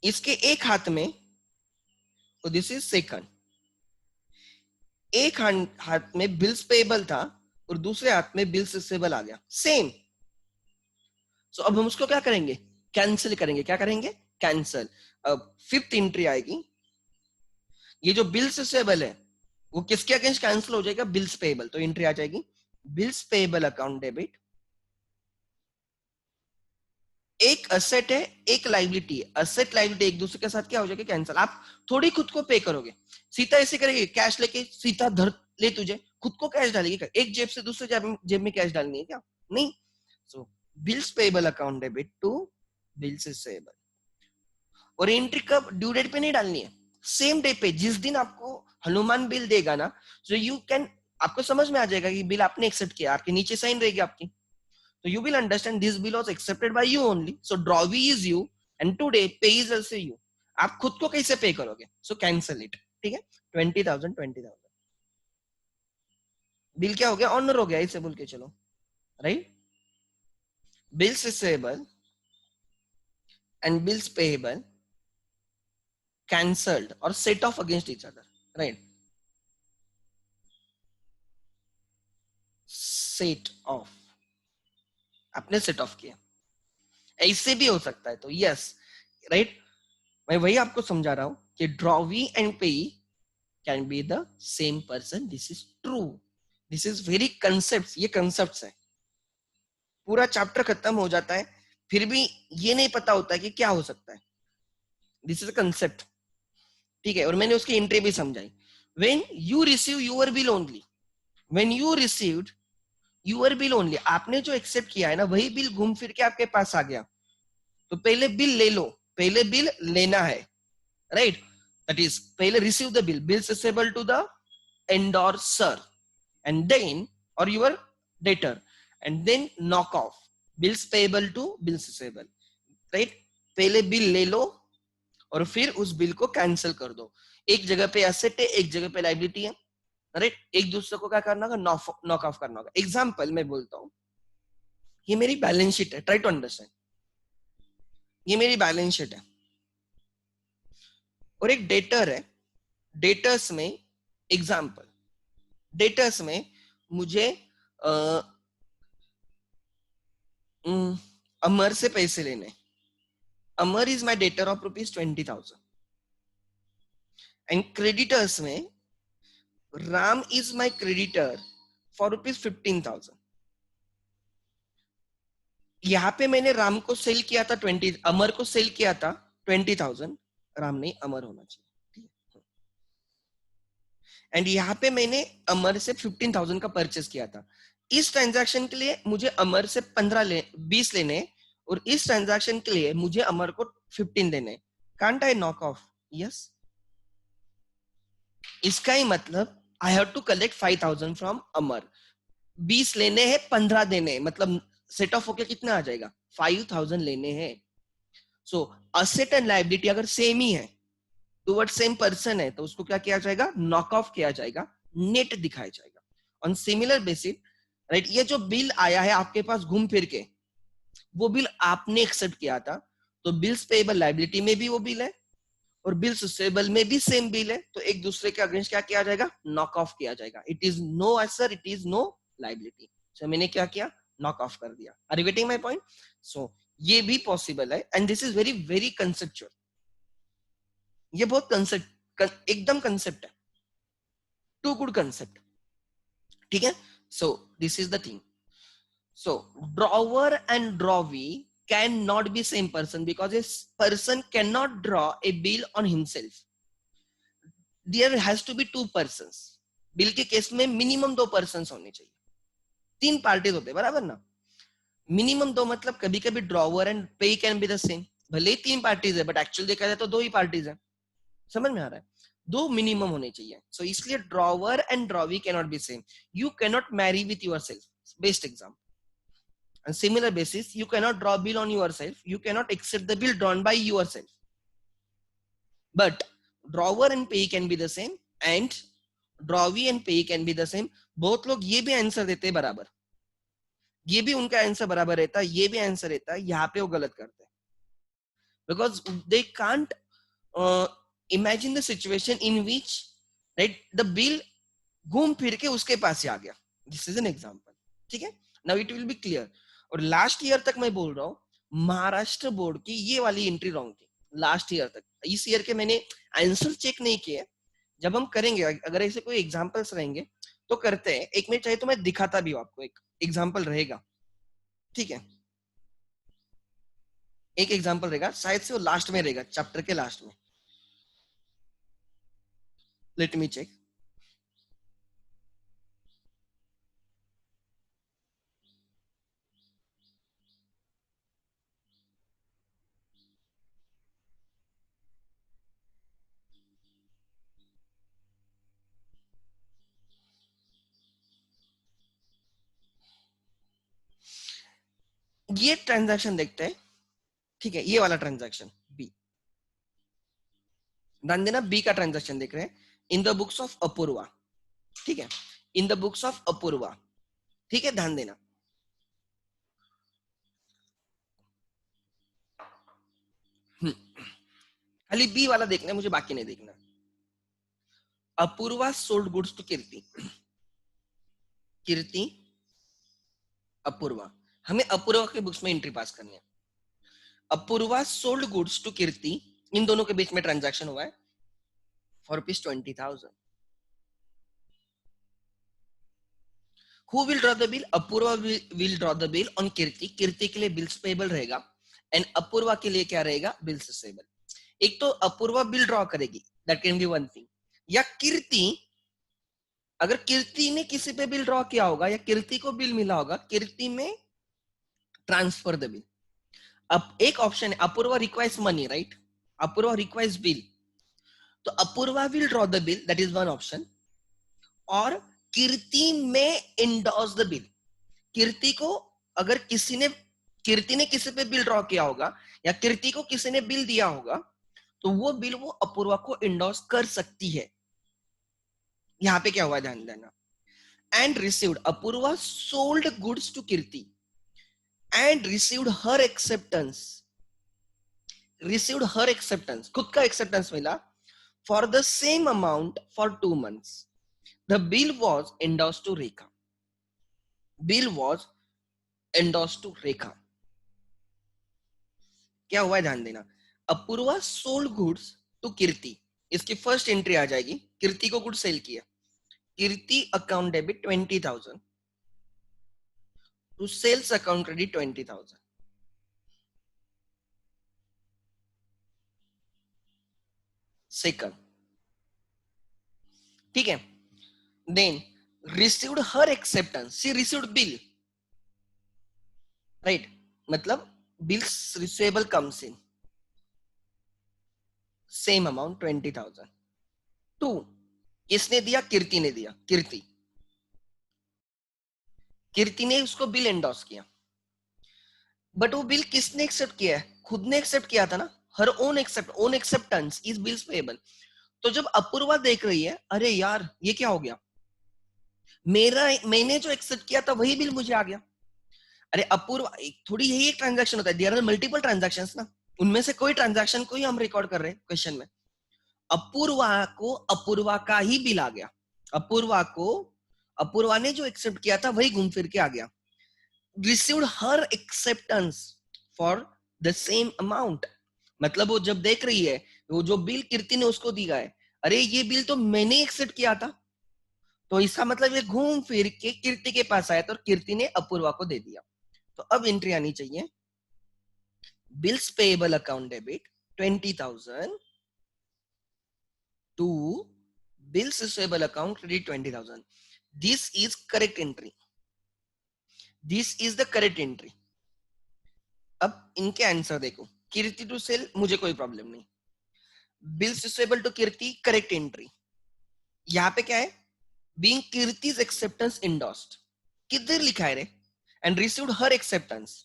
इसके एक हाथ में, तो दिस इज सेकंड, एक हाथ में बिल्स पेबल था और दूसरे हाथ में बिल्स रिसीवेबल आ गया, सेम. सो अब हम उसको क्या करेंगे, कैंसिल करेंगे. क्या करेंगे, कैंसिल. अब फिफ्थ एंट्री आएगी, ये जो बिल्स रिसीवेबल है वो किसके अगेंस्ट कैंसिल हो जाएगा, बिल्स पेबल. तो एंट्री आ जाएगी बिल्स पेबल अकाउंट डेबिट. एक असेट है एक लाइबिलिटी है, असेट लाइबिलिटी एक दूसरे के साथ क्या हो जाएगा, कैंसिल. आप थोड़ी खुद को पे करोगे, सीता ऐसे करेगी, कैश लेके सीता धर ले तुझे, खुद को कैश डालेगी, एक जेब से दूसरे जेब में कैश डालनी है क्या, नहीं. So bills payable account debit to bills receivable. और एंट्री कब, ड्यू डेट पे नहीं डालनी है, सेम डे पे, जिस दिन आपको हनुमान बिल देगा ना, सो यू कैन, आपको समझ में आ जाएगा कि बिल आपने एक्सेप्ट किया, आपके नीचे साइन रहेगी आपकी. So you will understand this bill was accepted by you only. So drawee is you and today pay is also you. आप खुद को कैसे पे करोगे, so cancel it. ठीक है, 20,000. बिल क्या हो गया, ऑनर हो गया, इसे बोल के चलो, right. Bills receivable and bills payable cancelled or set off against each other, right. Set off, आपने सेट ऑफ किया, ऐसे भी हो सकता है. तो यस, राइट, मैं वही आपको समझा रहा हूं कि drawee and payee can be the same person. This is true, this is very concept, ये कंसेप्ट है. पूरा चैप्टर खत्म हो जाता है फिर भी ये नहीं पता होता है कि क्या हो सकता है. This is a concept. ठीक है, और मैंने उसकी एंट्री भी समझाई. When you receive your bill only, when you received your bill only, आपने जो एक्सेप्ट किया है ना, वही बिल घूम फिर के आपके पास आ गया. तो पहले बिल ले लो, पहले बिल लेना है, राइट. दैट इज पहले receive the bill, bills receivable to the endorser and then, or your debtor, and then knock off bills payable to bills receivable, right. पहले बिल ले लो और फिर उस बिल को कैंसिल कर दो. एक जगह पे एसेट है, एक जगह पे लाइबिलिटी है, राइट, एक दूसरे को क्या करना होगा, नॉक ऑफ करना होगा। एग्जाम्पल मैं बोलता हूँ, ये मेरी बैलेंस शीट है, ट्राई टू अंडरस्टैंड। ये मेरी बैलेंस शीट है और एक डेटर है। डेटर्स में, एग्जाम्पल, डेटर्स में मुझे अमर से पैसे लेने। Amar is my debtor of ₹20,000 and creditors में Ram is my creditor for ₹15,000। यहाँ पे मैंने राम को सेल किया था 20, अमर को सेल किया था 20,000, राम नहीं अमर होना चाहिए। एंड यहाँ पे मैंने अमर से 15,000 का परचेस किया था। इस ट्रांजैक्शन के लिए मुझे अमर से 20 लेने और इस ट्रांजैक्शन के लिए मुझे अमर को 15 देने। Can't I knock off? Yes. इसका ही मतलब I have to collect 5,000 from Amar. 20 लेने हैं, 15 देने, मतलब सेट ऑफ होके कितना आ जाएगा, 5,000 लेने हैं। सो असेट एंड लायबिलिटी अगर सेम ही है, टुवर्ड सेम पर्सन है, तो उसको क्या किया जाएगा, नॉक ऑफ किया जाएगा, नेट दिखाया जाएगा। ऑन सिमिलर बेसिस, राइट, ये जो बिल आया है आपके पास घूम फिर के, वो बिल आपने एक्सेप्ट किया था, तो बिल्स पेएबल लायबिलिटी में भी वो बिल है और बिल्स रिसीवेबल में भी सेम बिल है, तो एक दूसरे के अगेंस्ट क्या किया जाएगा, नॉक ऑफ किया जाएगा। It is no asset, it is no liability. So मैंने क्या किया, नॉक ऑफ कर दिया। Are you getting my point? So ये भी पॉसिबल है and this is very very conceptual. ये बहुत कंसेप्ट, एकदम कंसेप्ट है, टू गुड कंसेप्ट। ठीक है, so this is the thing. So drawer and drawee cannot be same person because a person cannot draw a bill on himself. There has to be two persons. Bill के case में minimum 2 persons होने चाहिए, 3 parties होते हैं, बराबर ना। Minimum 2 मतलब कभी कभी drawer and payee can be the same, भले ही 3 पार्टीज है बट एक्चुअल देखा जाए तो 2 ही पार्टीज है। समझ में आ रहा है? 2 मिनिमम होने चाहिए। सो इसलिए drawer and drawee cannot be same. You can not marry with your self, best example. On similar basis, you cannot draw bill on yourself. You cannot accept the bill drawn by yourself. But drawer and pay can be the same, and drawee and pay can be the same. बहुत लोग ये भी answer देते हैं बराबर, ये भी उनका आंसर बराबर रहता है, ये भी आंसर रहता है, यहाँ पे वो गलत करते हैं because they can't imagine the situation in which, right, the bill घूम फिर के उसके पास ही आ गया। This is an example. ठीक है, now it will B clear. और लास्ट ईयर तक मैं बोल रहा हूँ, महाराष्ट्र बोर्ड की ये वाली एंट्री रॉन्ग थी लास्ट ईयर तक। इस ईयर के मैंने आंसर चेक नहीं किए, जब हम करेंगे अगर ऐसे कोई एग्जाम्पल्स रहेंगे तो करते हैं। एक मिनट चाहिए तो मैं दिखाता भी हूँ आपको, एक एग्जाम्पल रहेगा। ठीक है, एक एग्जाम्पल रहेगा, शायद से वो लास्ट में रहेगा, चैप्टर के लास्ट में। Let me check. ये ट्रांजैक्शन देखते हैं। ठीक है, ये वाला ट्रांजैक्शन बी, ध्यान देना, बी का ट्रांजैक्शन देख रहे हैं। In the books of Apoorva, ठीक है, in the books of Apoorva. ठीक है, ध्यान देना। खाली बी वाला देखना है मुझे, बाकी नहीं देखना। Apoorva sold goods to Kirti. Kirti, Apoorva, हमें अपूर्वा के बुक्स में एंट्री पास करनी है। Apoorva sold goods to Kirti, इन दोनों के बीच में ट्रांजैक्शन हुआ है for ₹20,000। Who will draw the bill? Apoorva will draw the bill on Kirti. Kirti के लिए बिल्स पेबल रहेगा एंड अपूर्वा के लिए क्या रहेगा, बिल्स रिसीवेबल। एक तो अपूर्वा बिल ड्रॉ करेगी, that can B one thing, या कीर्ति, अगर कीर्ति ने किसी पे बिल ड्रॉ किया होगा या कीर्ति को बिल मिला होगा, कीर्ति में ट्रांसफर द बिल। अब एक ऑप्शन है, Apoorva requires money, right, Apoorva requires bill, तो Apoorva will draw the bill, that is one option. और कीर्ति में इंडोर्स द बिल। कीर्ति को अगर कीर्ति ने किसी पे बिल ड्रॉ किया होगा या कीर्ति को किसी ने बिल दिया होगा, तो वो बिल वो अपूर्वा को इंडोर्स कर सकती है। यहाँ पे क्या हुआ ध्यान देना, and received, Apoorva sold goods to Kirti and received her acceptance, received her acceptance, खुद का एक्सेप्टेंस मिला for the same amount for 2 months. The bill was endorsed to Rekha. Bill was endorsed to Rekha. क्या हुआ है ध्यान देना, अपूर्वा सोल्ड गुड्स टू कीर्ति, इसकी first entry आ जाएगी, कीर्ति को गुड सेल किया, Kirti account debit 20,000 to sales account credit 20,000. Second, ठीक है. Then received her acceptance, she received bill, right, मतलब bills receivable comes in same amount 20,000. To, किसने दिया, कीर्ति ने दिया, कीर्ति, कीर्ति ने उसको बिल एंडोर्स किया, बट वो बिल किसने एक्सेप्ट किया है, खुद ने एक्सेप्ट किया था ना, her own acceptance is bills payable. तो जब अपूर्वा देख रही है, अरे यार ये क्या हो गया, मैंने जो एक्सेप्ट किया था वही बिल मुझे आ गया. अरे अपूर्वा, थोड़ी यही एक ट्रांजैक्शन होता है, देयर आर मल्टीपल ट्रांजैक्शंस ना, उनमें से कोई ट्रांजैक्शन को ही हम रिकॉर्ड कर रहे हैं क्वेश्चन में. अपूर्वा को अपूर्वा का ही बिल आ गया, अपूर्वा को अपूर्वा ने जो एक्सेप्ट किया था वही घूम फिर के आ गया. Received her acceptance for the same amount, मतलब वो जब देख रही है, वो जो बिल कीर्ति ने उसको दिया है, अरे ये बिल तो मैंने एक्सेप्ट किया था, तो इसका मतलब ये घूम फिर के कीर्ति के पास आया, तो कीर्ति ने अपूर्वा को दे दिया. तो अब एंट्री आनी चाहिए, bills payable account debit 20,000 to bills receivable account credit 20,000. This is correct entry, this is the correct entry. अब इनके आंसर देखो, कीर्ति टू सेल मुझे कोई प्रॉब्लम नहीं, bills receivable to Kirti correct entry. यहाँ पे क्या है, बीइंग कीर्तिज एक्सेप्टेंस इंडोर्स्ड, किधर लिखा है रे, and received her acceptance,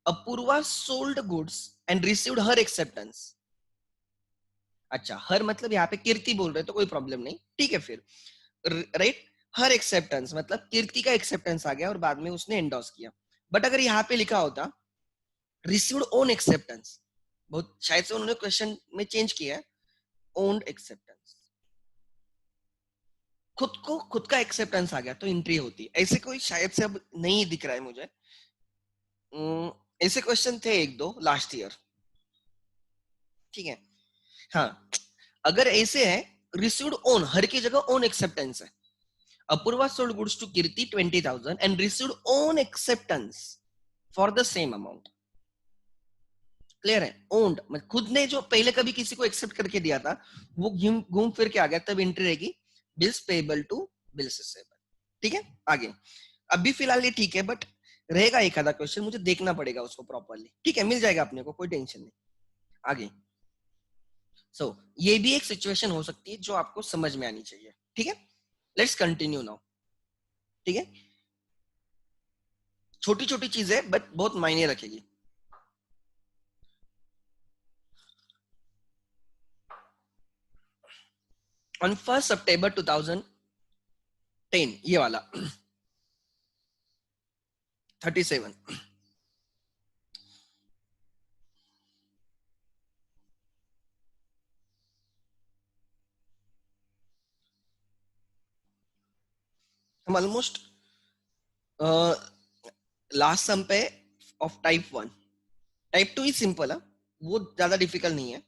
Apoorva sold goods and received her acceptance. अच्छा, हर मतलब यहाँ पे कीर्ति बोल रहे तो कोई प्रॉब्लम नहीं, ठीक है फिर, राइट. हर एक्सेप्टेंस मतलब कीर्ति का एक्सेप्टेंस आ गया और बाद में उसने एंडोर्स किया. बट अगर यहाँ पे लिखा होता रिसीव्ड ओन एक्सेप्टेंस, बहुत शायद से उन्होंने क्वेश्चन में चेंज किया है, ओन्ड एक्सेप्टेंस, खुद को खुद का एक्सेप्टेंस आ गया तो एंट्री होती है. ऐसे कोई शायद से अब नहीं दिख रहा है मुझे, ऐसे क्वेश्चन थे एक दो लास्ट ईयर, ठीक है. हाँ, अगर ऐसे है, रिसीव्ड ओन, हर की जगह ओन एक्सेप्टेंस है, Apoorva sold goods to Kirti 20,000 and received own acceptance for the same amount. Clear है, ओन्ड मतलब खुद ने जो पहले कभी किसी को एक्सेप्ट करके दिया था वो घूम फिर के आ गया, तब एंट्री रहेगी bills payable to bills receivable. ठीक है, आगे. अभी फिलहाल ये ठीक है, बट रहेगा एक आधा क्वेश्चन, मुझे देखना पड़ेगा उसको प्रॉपरली. ठीक है, मिल जाएगा अपने को, कोई टेंशन नहीं. आगे. सो ये भी एक सिचुएशन हो सकती है जो आपको समझ में आनी चाहिए. ठीक है, लेट्स कंटिन्यू नाउ. ठीक है, छोटी छोटी चीजें बट बहुत मायने रखेगी. ऑन 1 September 2010, ये वाला 37, हम ऑलमोस्ट लास्ट सम पे of type 1. Type 2 he simple है, वो ज्यादा डिफिकल्ट नहीं है,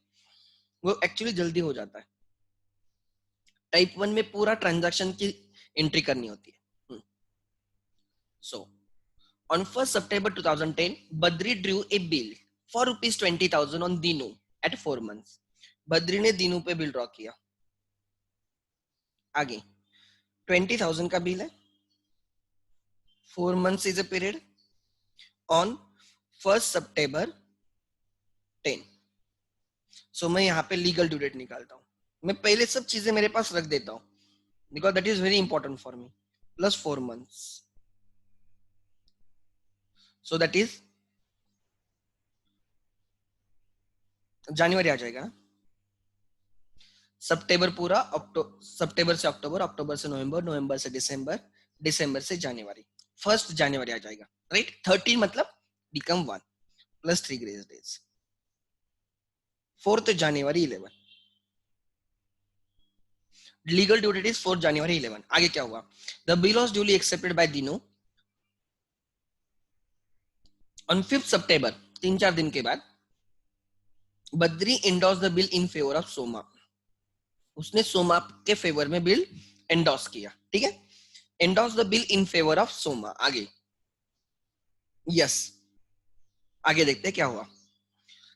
वो एक्चुअली जल्दी हो जाता है. टाइप 1 में पूरा ट्रांजैक्शन की एंट्री करनी होती है. So on 1 September 2010, Badri drew a bill for ₹20,000 on Dinu at 4 months. Badri ने दीनू पे बिल ड्रॉ किया. आगे 20,000 का बिल है, 4 months is a period, on 1 September 10. सो मैं यहाँ पे लीगल ड्यू डेट निकालता हूँ. मैं पहले सब चीजें मेरे पास रख देता हूँ because that is very important for me. Plus 4 months, so that is जनवरी आ जाएगा. सितंबर पूरा, सितंबर से अक्टूबर, अक्टूबर से नवंबर, नवंबर से दिसंबर, दिसंबर से जनवरी, 1 जनवरी आ जाएगा, राइट। 13 मतलब become 1 plus 3 grace days, 4 January 11, legal due date is 4 January 11। आगे क्या हुआ? The bill was duly accepted by Dinu on 5 September, 3-4 दिन के बाद Badri endorse the bill in favour of Soma, उसने सोमा के फेवर में बिल एंडोर्स किया, ठीक है। Endorse the bill in favour of Soma. आगे यस, आगे देखते हैं क्या हुआ।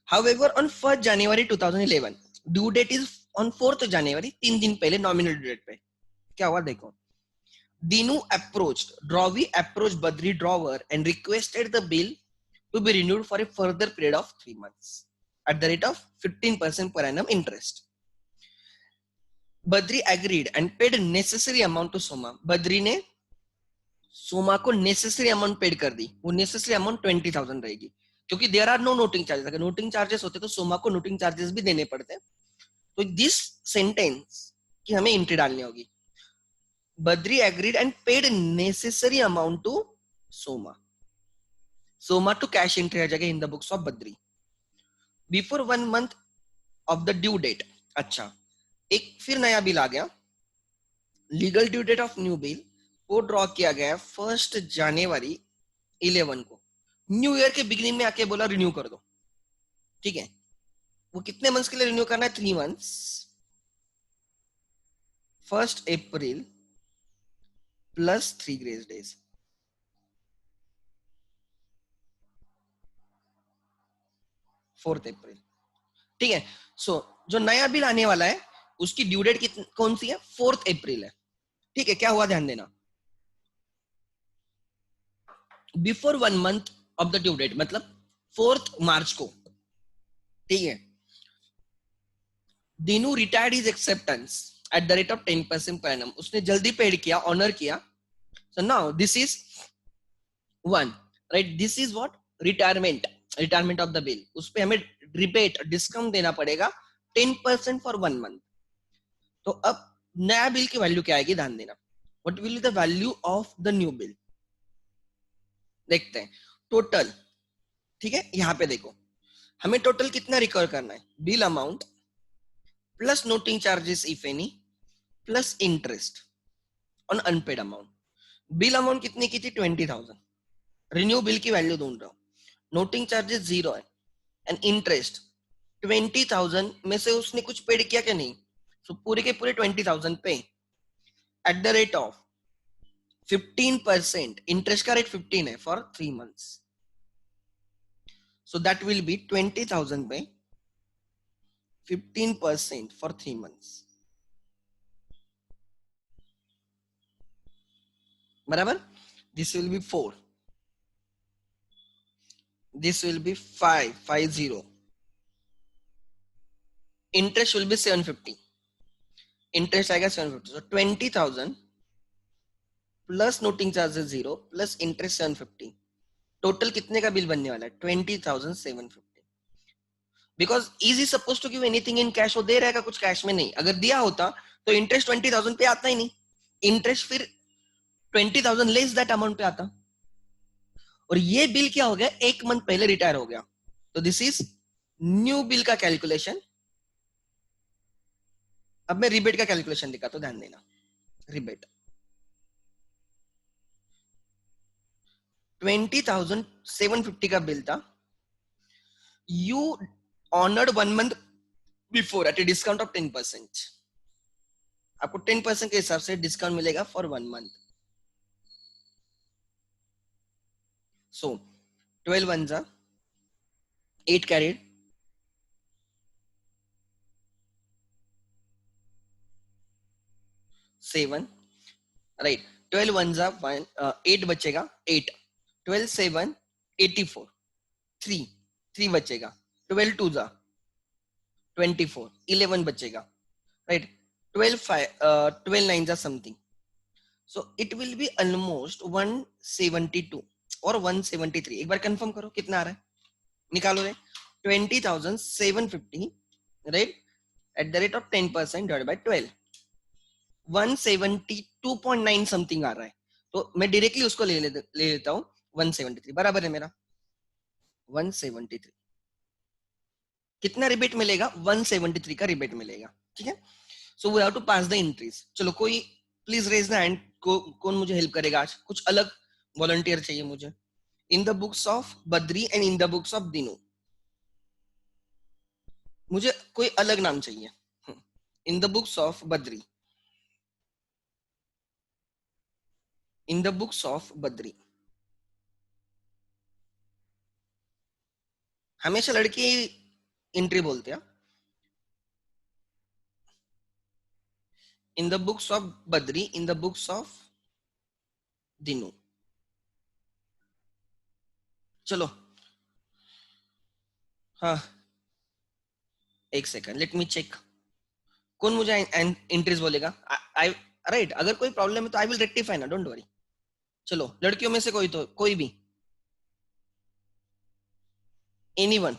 However, on 1st January 2011, due date is on 4th January, 3 दिन पहले नॉमिनल ड्यू डेट पे क्या हुआ देखो। Dinu approached, Drawi approached Badri drawer and requested the bill to be renewed for a further period of 3 months at the rate of 15% per annum interest. Badri agreed and paid necessary amount to Soma. Badri ने सोमा को necessary amount paid कर दी। वो necessary amount 20,000 रहेगी, क्योंकि there are no noting charges. अगर noting charges होते तो सोमा को नोटिंग चार्जेस भी देने पड़ते। तो दिस सेंटेंस की हमें एंट्री डालनी होगी। Badri agreed and paid necessary amount to Soma. Soma to cash entry आ जाएगा in the books of Badri before 1 month of the due date. अच्छा, एक फिर नया बिल आ गया। Legal due date of new bill वो ड्रॉ किया गया 1 जनवरी 11 को। न्यू ईयर के बिगिनिंग में आके बोला रिन्यू कर दो, ठीक है। वो कितने मंथ्स के लिए रिन्यू करना है? 3 months, 1 अप्रैल प्लस 3 ग्रेस डेज, 4 अप्रैल, ठीक है। सो जो नया बिल आने वाला है उसकी ड्यू डेट कौन सी है? 4 अप्रैल है, ठीक है। क्या हुआ ध्यान देना, before 1 month of the due date मतलब 4 मार्च को, ठीक है। Dinu retired his acceptance at the rate of 10% per annum। उसने जल्दी पेड किया, ऑनर किया। So now this is 1, right. This is what? Retirement, retirement of the bill. उस पे हमें रिबेट, डिस्काउंट देना पड़ेगा 10% फॉर 1 month। तो अब नया बिल की वैल्यू क्या आएगी ध्यान देना। What will be the value of the new bill? देखते हैं टोटल, ठीक है। यहां पे देखो हमें टोटल कितना रिकवर करना है? Bill amount plus noting charges if any plus interest on unpaid amount. Bill amount कितनी की थी? 20,000। रिन्यू बिल की वैल्यू ढूंढ रहा हूं। नोटिंग चार्जेस 0 है एंड इंटरेस्ट 20,000 में से उसने कुछ पेड किया क्या? नहीं। सो पूरे के पूरे 20,000 पे eight the rate of 15%, interest का रेट 15 है for 3 months। So that will B 20,000 पे 15% फॉर 3 months, बराबर। This will be 4, this will be 550, interest will be 750, interest आएगा 750। so 20,000 plus noting charges 0 plus interest 750, total कितने का bill बनने वाला है? 20,750। Because is is suppose to give anything in cash. वो दे रहेगा कुछ कैश में नहीं। अगर दिया होता तो इंटरेस्ट 20,000 पे आता ही नहीं, इंटरेस्ट फिर 20,000 लेस दैट अमाउंट पे आता। और ये बिल क्या हो गया? 1 month पहले रिटायर हो गया। तो दिस इज न्यू बिल का कैलकुलेशन। अब मैं रिबेट का कैलकुलेशन दिखाता हूं, ध्यान देना। रिबेट 20,750 का बिल था। You honoured 1 month before at a discount of 10%। आपको 10% के हिसाब से डिस्काउंट मिलेगा फॉर 1 month। सो 12 1 जा 8 कैरिड, 7, राइट। 12 1 जा 8 बचेगा, 8, 12 7 84, 3 3 बचेगा, 12 2 जा 24, 11 बचेगा, राइट। 12 5 12 9 जा something. So it will be almost 172 और 173। एक बार कंफर्म करो कितना आ रहा है, निकालो रे। 20,750, right, at the rate of 10% divide by 12, 172.9 something आ रहा है, तो मैं डायरेक्टली उसको ले लेता हूँ 173, बराबर है मेरा 173। कितना रिबेट मिलेगा? 173 का रिबेट मिलेगा, ठीक है। So we have to pass the entries. चलो कोई प्लीज रेज द हैंड, कौन मुझे हेल्प करेगा आज? कुछ अलग वॉलंटियर चाहिए मुझे। इन the books of Badri and in the books of Dinu, मुझे कोई अलग नाम चाहिए। इन the books of Badri, in the books of Badri. हमेशा लड़की एंट्री बोलते हैं। In the books of Badri, in the books of Dinu. चलो हाँ, एक सेकंड, लेट मी चेक। कौन मुझे एंट्रीज बोलेगा? आई राइट, अगर कोई प्रॉब्लम है तो आई विल रेक्टिफाई ना, डोंट वरी। चलो लड़कियों में से कोई, तो कोई भी, anyone,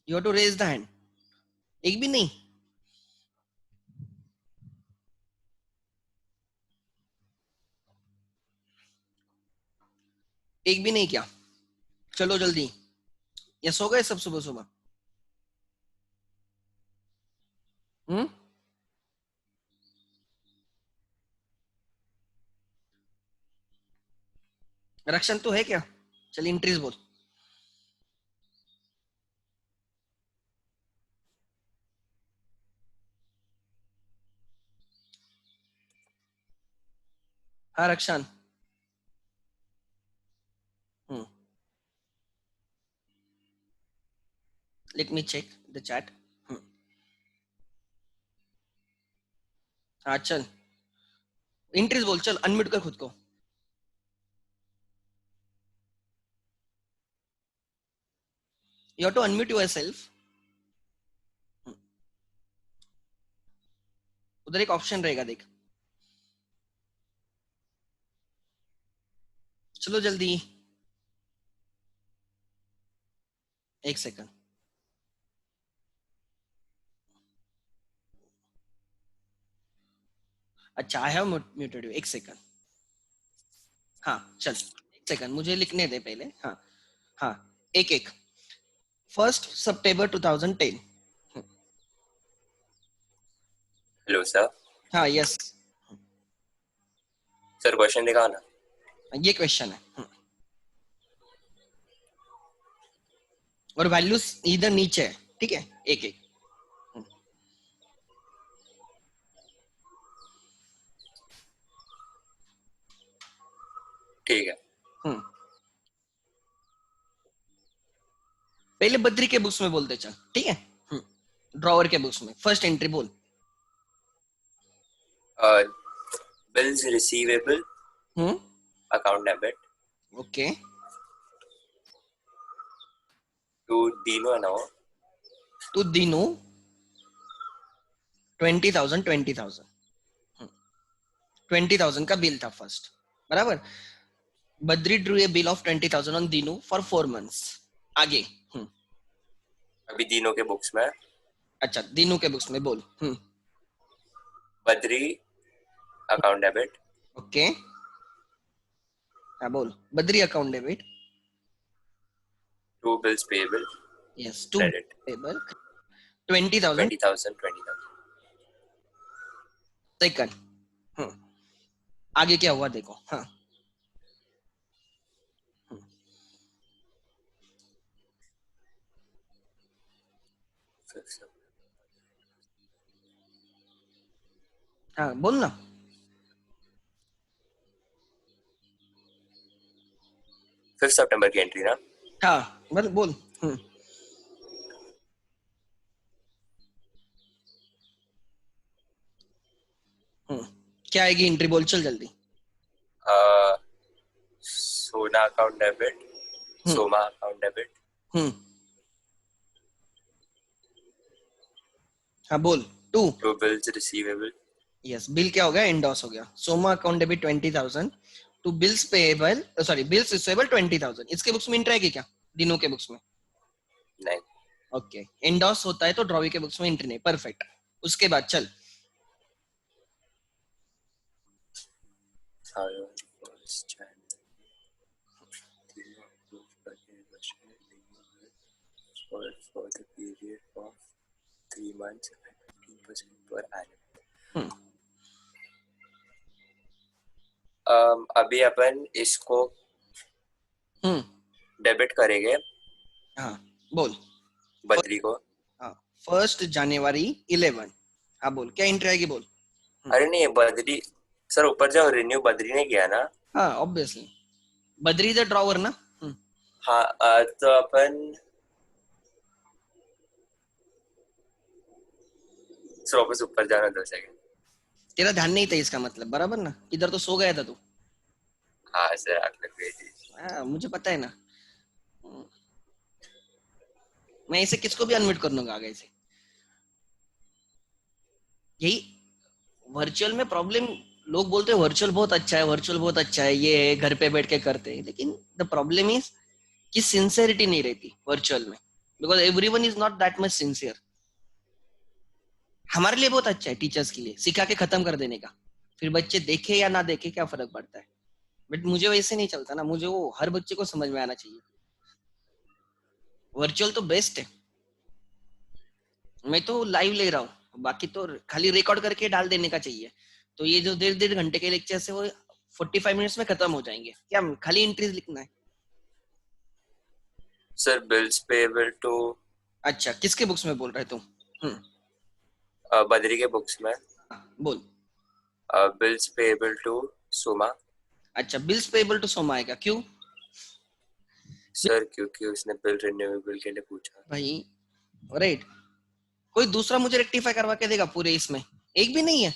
you have to raise the hand. एक भी नहीं? एक भी नहीं क्या? चलो जल्दी, या सो गए सब सुबह सुबह? हम्म, रक्षण तो है क्या? चलिए एंट्रीज बोल। हाँ Rakshan. Hmm, let me check the chat. हाँ चल, एंट्रीज बोल, चल अनम्यूट कर खुद को। You have to unmute yourself. उधर एक ऑप्शन रहेगा, देख। चलो जल्दी, एक सेकंड। अच्छा, आई हैव म्यूटेड यू, एक सेकंड। हाँ चल, एक सेकंड मुझे लिखने दे पहले। हाँ हाँ, एक एक। 1 सितंबर 2010। Hello sir. हाँ यस सर, क्वेश्चन दिखाओ ना। ये क्वेश्चन है। और वैल्यूज इधर नीचे है, ठीक है, एक एक। ठीक है। पहले बद्री के बुक्स में बोलते चल, ठीक है। ड्रॉवर के बुक्स में फर्स्ट एंट्री बोल। Bills receivable, account debit okay, to Dino no, तो दिनू 20,000 20,000 का बिल था फर्स्ट, बराबर। Badri drew a bill of 20,000 on Dinu for 4 months। आगे। अभी दीनो के बुक्स में। अच्छा, दिनू के बुक्स में बोल। बद्री अकाउंट डेबिट ओके, हाँ बोल। Badri account debit, to bills payable yes, to credit payable 20,000 20,000 second. आगे क्या हुआ देखो। हाँ हाँ बोल ना। 5 सितंबर की एंट्री ना। हाँ बोल बोल। क्या आएगी एंट्री? बोल चल जल्दी। Sona account debit, Soma account debit, हाँ बोल। To to bills receivable, yes, bill क्या हो गया? एंडोस हो गया। Soma account debit 20,000 to bills payable, sorry bills receivable 20,000। इसके बुक्स में एंट्री आएगी क्या? दिनों के बुक्स में नहीं। ओके, एंडोस होता है तो ड्रॉवी के बुक्स में एंट्री नहीं, परफेक्ट। उसके बाद चल, for the period of 3 months at 15% per annum. अभी अपन इसको डेबिट करेंगे। हाँ बोल, बद्री को। हाँ 1 जनवरी 11। हाँ बोल, क्या एंट्री आएगी बोल। अरे नहीं, बद्री सर ऊपर जाओ, रिन्यू बद्री ने किया ना। हाँ ऑब्वियसली, बद्री द ड्रॉवर ना। हाँ तो अपन सर वापस ऊपर जाना 2 सेकंड। तेरा ध्यान नहीं था इसका मतलब, बराबर ना, इधर तो सो गया था तू। हाँ सर, आग लग गई थी। हाँ मुझे पता है ना, मैं इसे किसको भी अनम्यूट कर लूंगा आगे से। यही वर्चुअल में प्रॉब्लम, लोग बोलते हैं वर्चुअल बहुत अच्छा है, वर्चुअल बहुत अच्छा है, ये है घर पे बैठ के करते हैं, लेकिन द प्रॉब्लम इज कि सिंसियरिटी नहीं रहती वर्चुअल में, because everyone is not that much sincere. हमारे लिए बहुत अच्छा है, टीचर्स के लिए सिखा के खत्म कर देने का, फिर बच्चे देखे या ना देखे क्या फर्क पड़ता है। बट मुझे वैसे नहीं चलता ना, मुझे वो हर बच्चे को समझ में आना चाहिए। वर्चुअल तो बेस्ट है, मैं तो लाइव ले रहा हूँ, बाकी तो खाली रिकॉर्ड करके डाल देने का चाहिए। तो ये जो 1.5 घंटे के लेक्चर है वो 45 मिनट्स में खत्म हो जाएंगे, क्या खाली एंट्रीज लिखना है। सर बिल्स पेबल टू, अच्छा किसके बुक्स में बोल रहे तुम? बद्री के बुक्स में। बोल। Bills payable to Soma. अच्छा बिल्स पेबल टू सोमा आएगा, क्यों? सर क्योंकि उसने बिल रिन्यूएबल के लिए पूछा। भाई राइट, कोई दूसरा मुझे रेक्टिफाई करवा के देगा पूरे इसमें? एक भी नहीं है।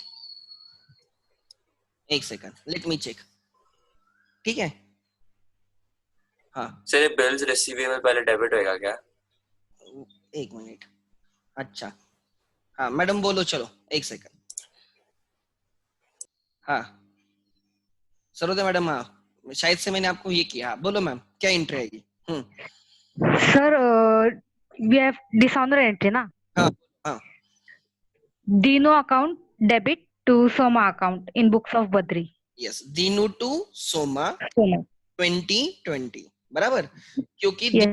एक सेकंड, लेट मी चेक। ठीक है, हाँ सर बिल्स रिसीवेबल पहले डेबिट होएगा क्या? एक मिनट। अच्छा हाँ मैडम बोलो, चलो एक सेकंड। हाँ सरोदे मैडम, हाँ शायद से मैंने आपको ये किया। बोलो मैम, क्या एंट्री आएगी? Sir we have dishonour entry ना। हाँ हाँ, Dino account debit to Soma account in books of Badri. Yes, Dinu to Soma 2020, बराबर, क्योंकि yes,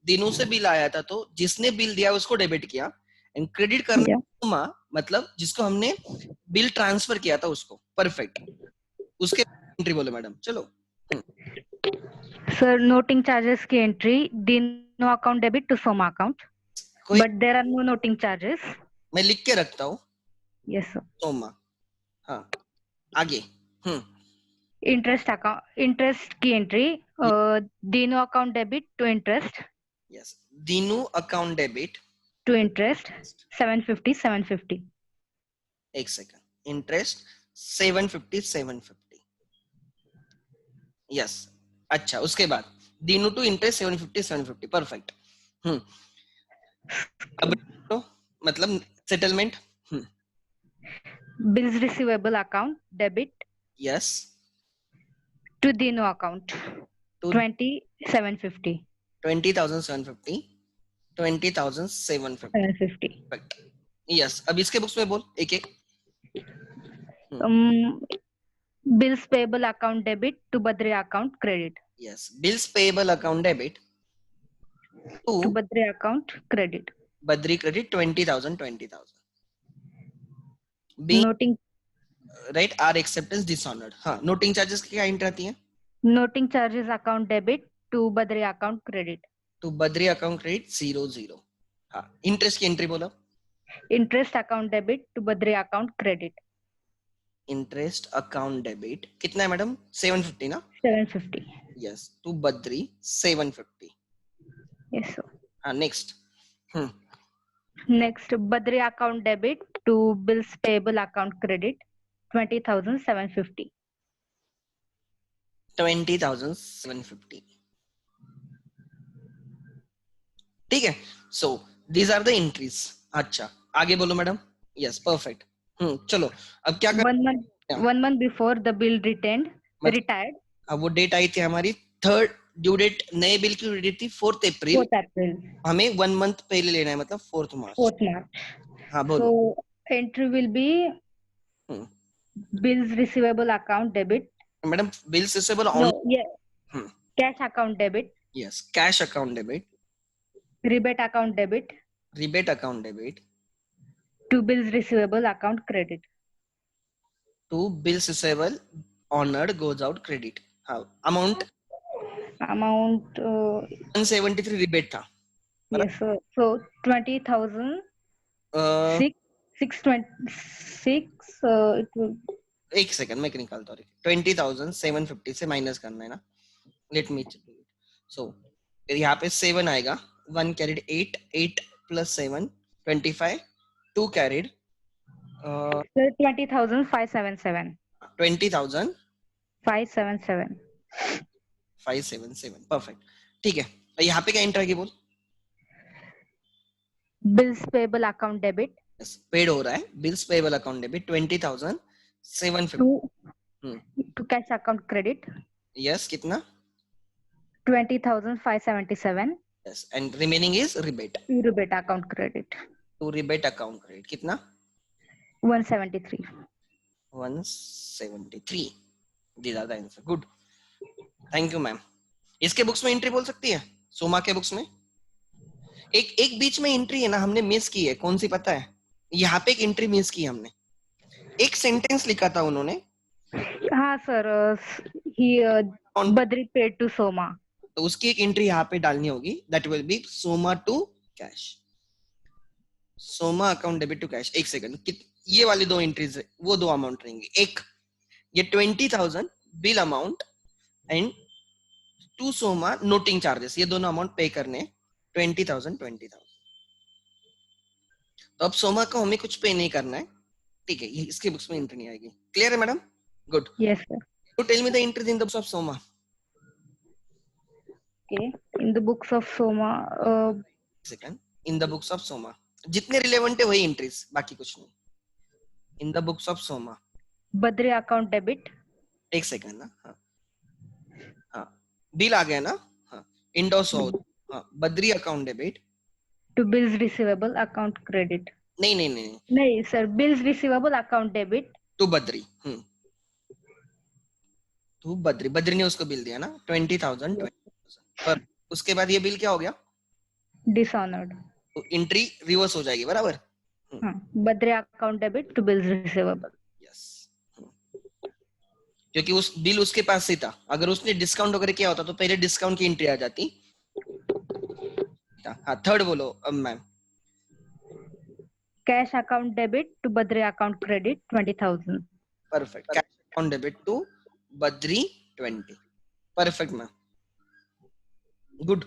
दिनों से बिल आया था, तो जिसने बिल दिया उसको डेबिट किया, एंड क्रेडिट करना yeah. सोमा मतलब जिसको हमने बिल ट्रांसफर किया था उसको, परफेक्ट। उसके एंट्री बोलो मैडम, चलो। सर नोटिंग चार्जेस की entry Dino account debit to Soma account, but there are no noting charges. मैं लिख के रखता हूँ। Yes sir. सोमा, हाँ आगे। इंटरेस्ट अकाउंट, इंटरेस्ट की entry Dino account debit to interest. Yes, Dinu account debit to interest 750। एक सेकंड, इंटरेस्ट 750। यस, अच्छा उसके बाद दीनू टू इंटरेस्ट 750, परफेक्ट। अब तो मतलब settlement. Bills receivable account debit yes, to Dino account to 20,750। 20,750, 20,750। Yes, अब इसके बुक्स में बोल एक एक। Bills payable account debit to Badri account credit. Yes, bills payable account debit to Badri account credit. Badri credit 20,000। Noting right, are acceptance dishonoured. हाँ, noting charges की क्या entry आती है? Noting charges account debit to Badri account credit. To Badri account credit 00। हाँ, interest की entry बोलो। Interest account debit to Badri account credit. Interest account debit कितना है मैडम? 750 ना? 750। Yes, to Badri 750। Yes sir. हाँ next. Next Badri account debit to bills payable account credit 20,750। 20,750। ठीक है, so these are the entries. अच्छा आगे बोलो मैडम। Yes perfect. चलो अब क्या one month before the bill retained retired. अब वो डेट आई थी हमारी 3 ड्यू डेट नए बिल की ड्यू डेट थी 4 अप्रैल, 4th April, हमें 1 मंथ पहले लेना है, मतलब 4 मार्च। 4th March. हाँ बोलो। So entry will be hmm, bills receivable account debit. Madam bills receivable on, No, yeah, cash account debit, yes cash account debit, rebate account debit, rebate account debit, to bills receivable account credit. To bills receivable honoured goes out credit. हाँ amount Amount, 173 rebate था। yes, so 20,000, uh, 626, it will, एक second मैं निकालता हूँ, 20,750 से minus करना है ना, let me check it. So यहाँ पे 7 आएगा, 1 carried 8, 8 plus 7 25, 2 carried sir, 20,577, 20,577, 577. Perfect. ठीक है, तो यहाँ पे क्या एंटर आएगी बोल? Bills payable account debit, paid हो रहा है, bills payable account debit 20,750। to cash account credit, yes कितना? 20,577, yes and remaining is rebate, to rebate account credit, to rebate account credit कितना? 173. 173। These are the answer, good, thank you ma'am. इसके books में entry बोल सकती है, सोमा के books में एक बीच में एंट्री है ना, हमने मिस की है, कौन सी पता है? यहाँ पे एक एंट्री मिस की हमने, एक सेंटेंस लिखा था उन्होंने, हाँ sir, he Badri paid to Soma. तो उसकी एक एंट्री यहाँ पे डालनी होगी, that will be Soma to cash, Soma account debit to cash. एक सेकंड, ये वाली दो एंट्रीज, वो दो अमाउंट रहेंगे, एक ये 20,000 bill amount and to Soma noting charges, ये दोनों अमाउंट पे करने 20,000 20,000। तो अब सोमा को हमें कुछ पे नहीं करना है, ठीक है, ये इसके बुक्स में एंट्री नहीं आएगी। क्लियर है मैडम? गुड। Yes sir. तो tell me the entries in the books of Soma. Okay. In the books of Soma, second, in the books of Soma जितने रिलेवेंट है वही एंट्रीज, बाकी कुछ नहीं। In the books of Soma, Badri account debit, एक second ना, हाँ हाँ बिल आ गया ना, हाँ इंडोस हो, हाँ Badri account debit, to bills receivable account credit. नहीं नहीं नहीं, नहीं sir, bills receivable account debit, to Badri, to Badri, Badri ने उसको बिल दिया ना 20,000 20,000 पर उसके बाद ये बिल क्या हो गया? dishonored. तो एंट्री रिवर्स हो जाएगी, बराबर? हाँ, Badri account debit to bills receivable. Yes, क्योंकि उस बिल उसके पास ही था, अगर उसने डिस्काउंट वगैरह किया होता तो पहले डिस्काउंट की एंट्री आ जाती। हाँ थर्ड बोलो अब ma'am. Cash account debit to Badri account credit 20,000. Perfect, cash account debit to Badri 20, perfect ma'am, good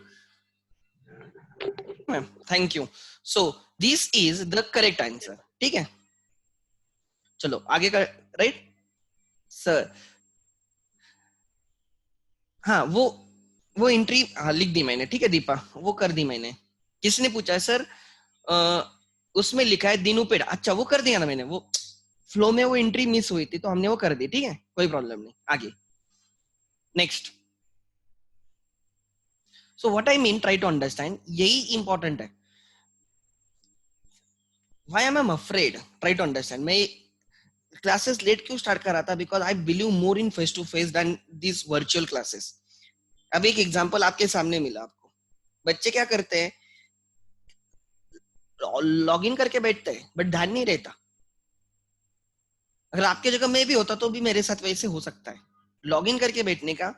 ma'am, thank you. So this is the correct answer, ठीक है, चलो आगे का, राइट सर? हाँ वो एंट्री हाँ लिख दी मैंने, ठीक है दीपा, वो कर दी मैंने। किसने पूछा है सर? उसमें लिखा है दिनू पेड़, अच्छा वो कर दिया ना मैंने, वो फ्लो में वो एंट्री मिस हुई थी तो हमने वो कर दी, ठीक है, कोई प्रॉब्लम नहीं। आगे next, so what I mean, try to understand, यही इंपॉर्टेंट है। Why am I afraid, try to understand. मैं क्लासेस लेट क्यों स्टार्ट कर रहा था? Because I believe more in face to face than this virtual classes. अब एक example आपके सामने मिला आपको, बच्चे क्या करते हैं, लॉग इन करके बैठते हैं बट ध्यान नहीं रहता। अगर आपके जगह मैं भी होता तो भी मेरे साथ वैसे हो सकता है, लॉग इन करके बैठने का,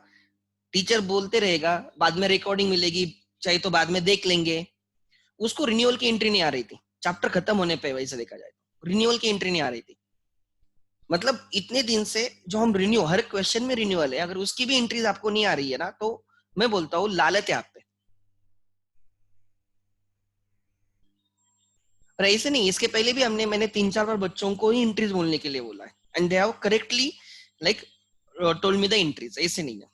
टीचर बोलते रहेगा, बाद में रिकॉर्डिंग मिलेगी, चाहे तो बाद में देख लेंगे। उसको रिन्यूअल की एंट्री नहीं आ रही थी, चैप्टर खत्म होने पे वैसे देखा जाए तो रिन्यूअल की एंट्री नहीं आ रही थी। मतलब इतने दिन से जो हम रिन्यू, हर क्वेश्चन में रिन्यूअल है, अगर उसकी भी एंट्रीज आपको नहीं आ रही है ना, तो मैं बोलता हूँ लालच है आप पे। और ऐसे नहीं, इसके पहले भी मैंने 3-4 बार बच्चों को ही एंट्रीज बोलने के लिए बोला है and they have correctly like told me the entries. ऐसे नहीं है,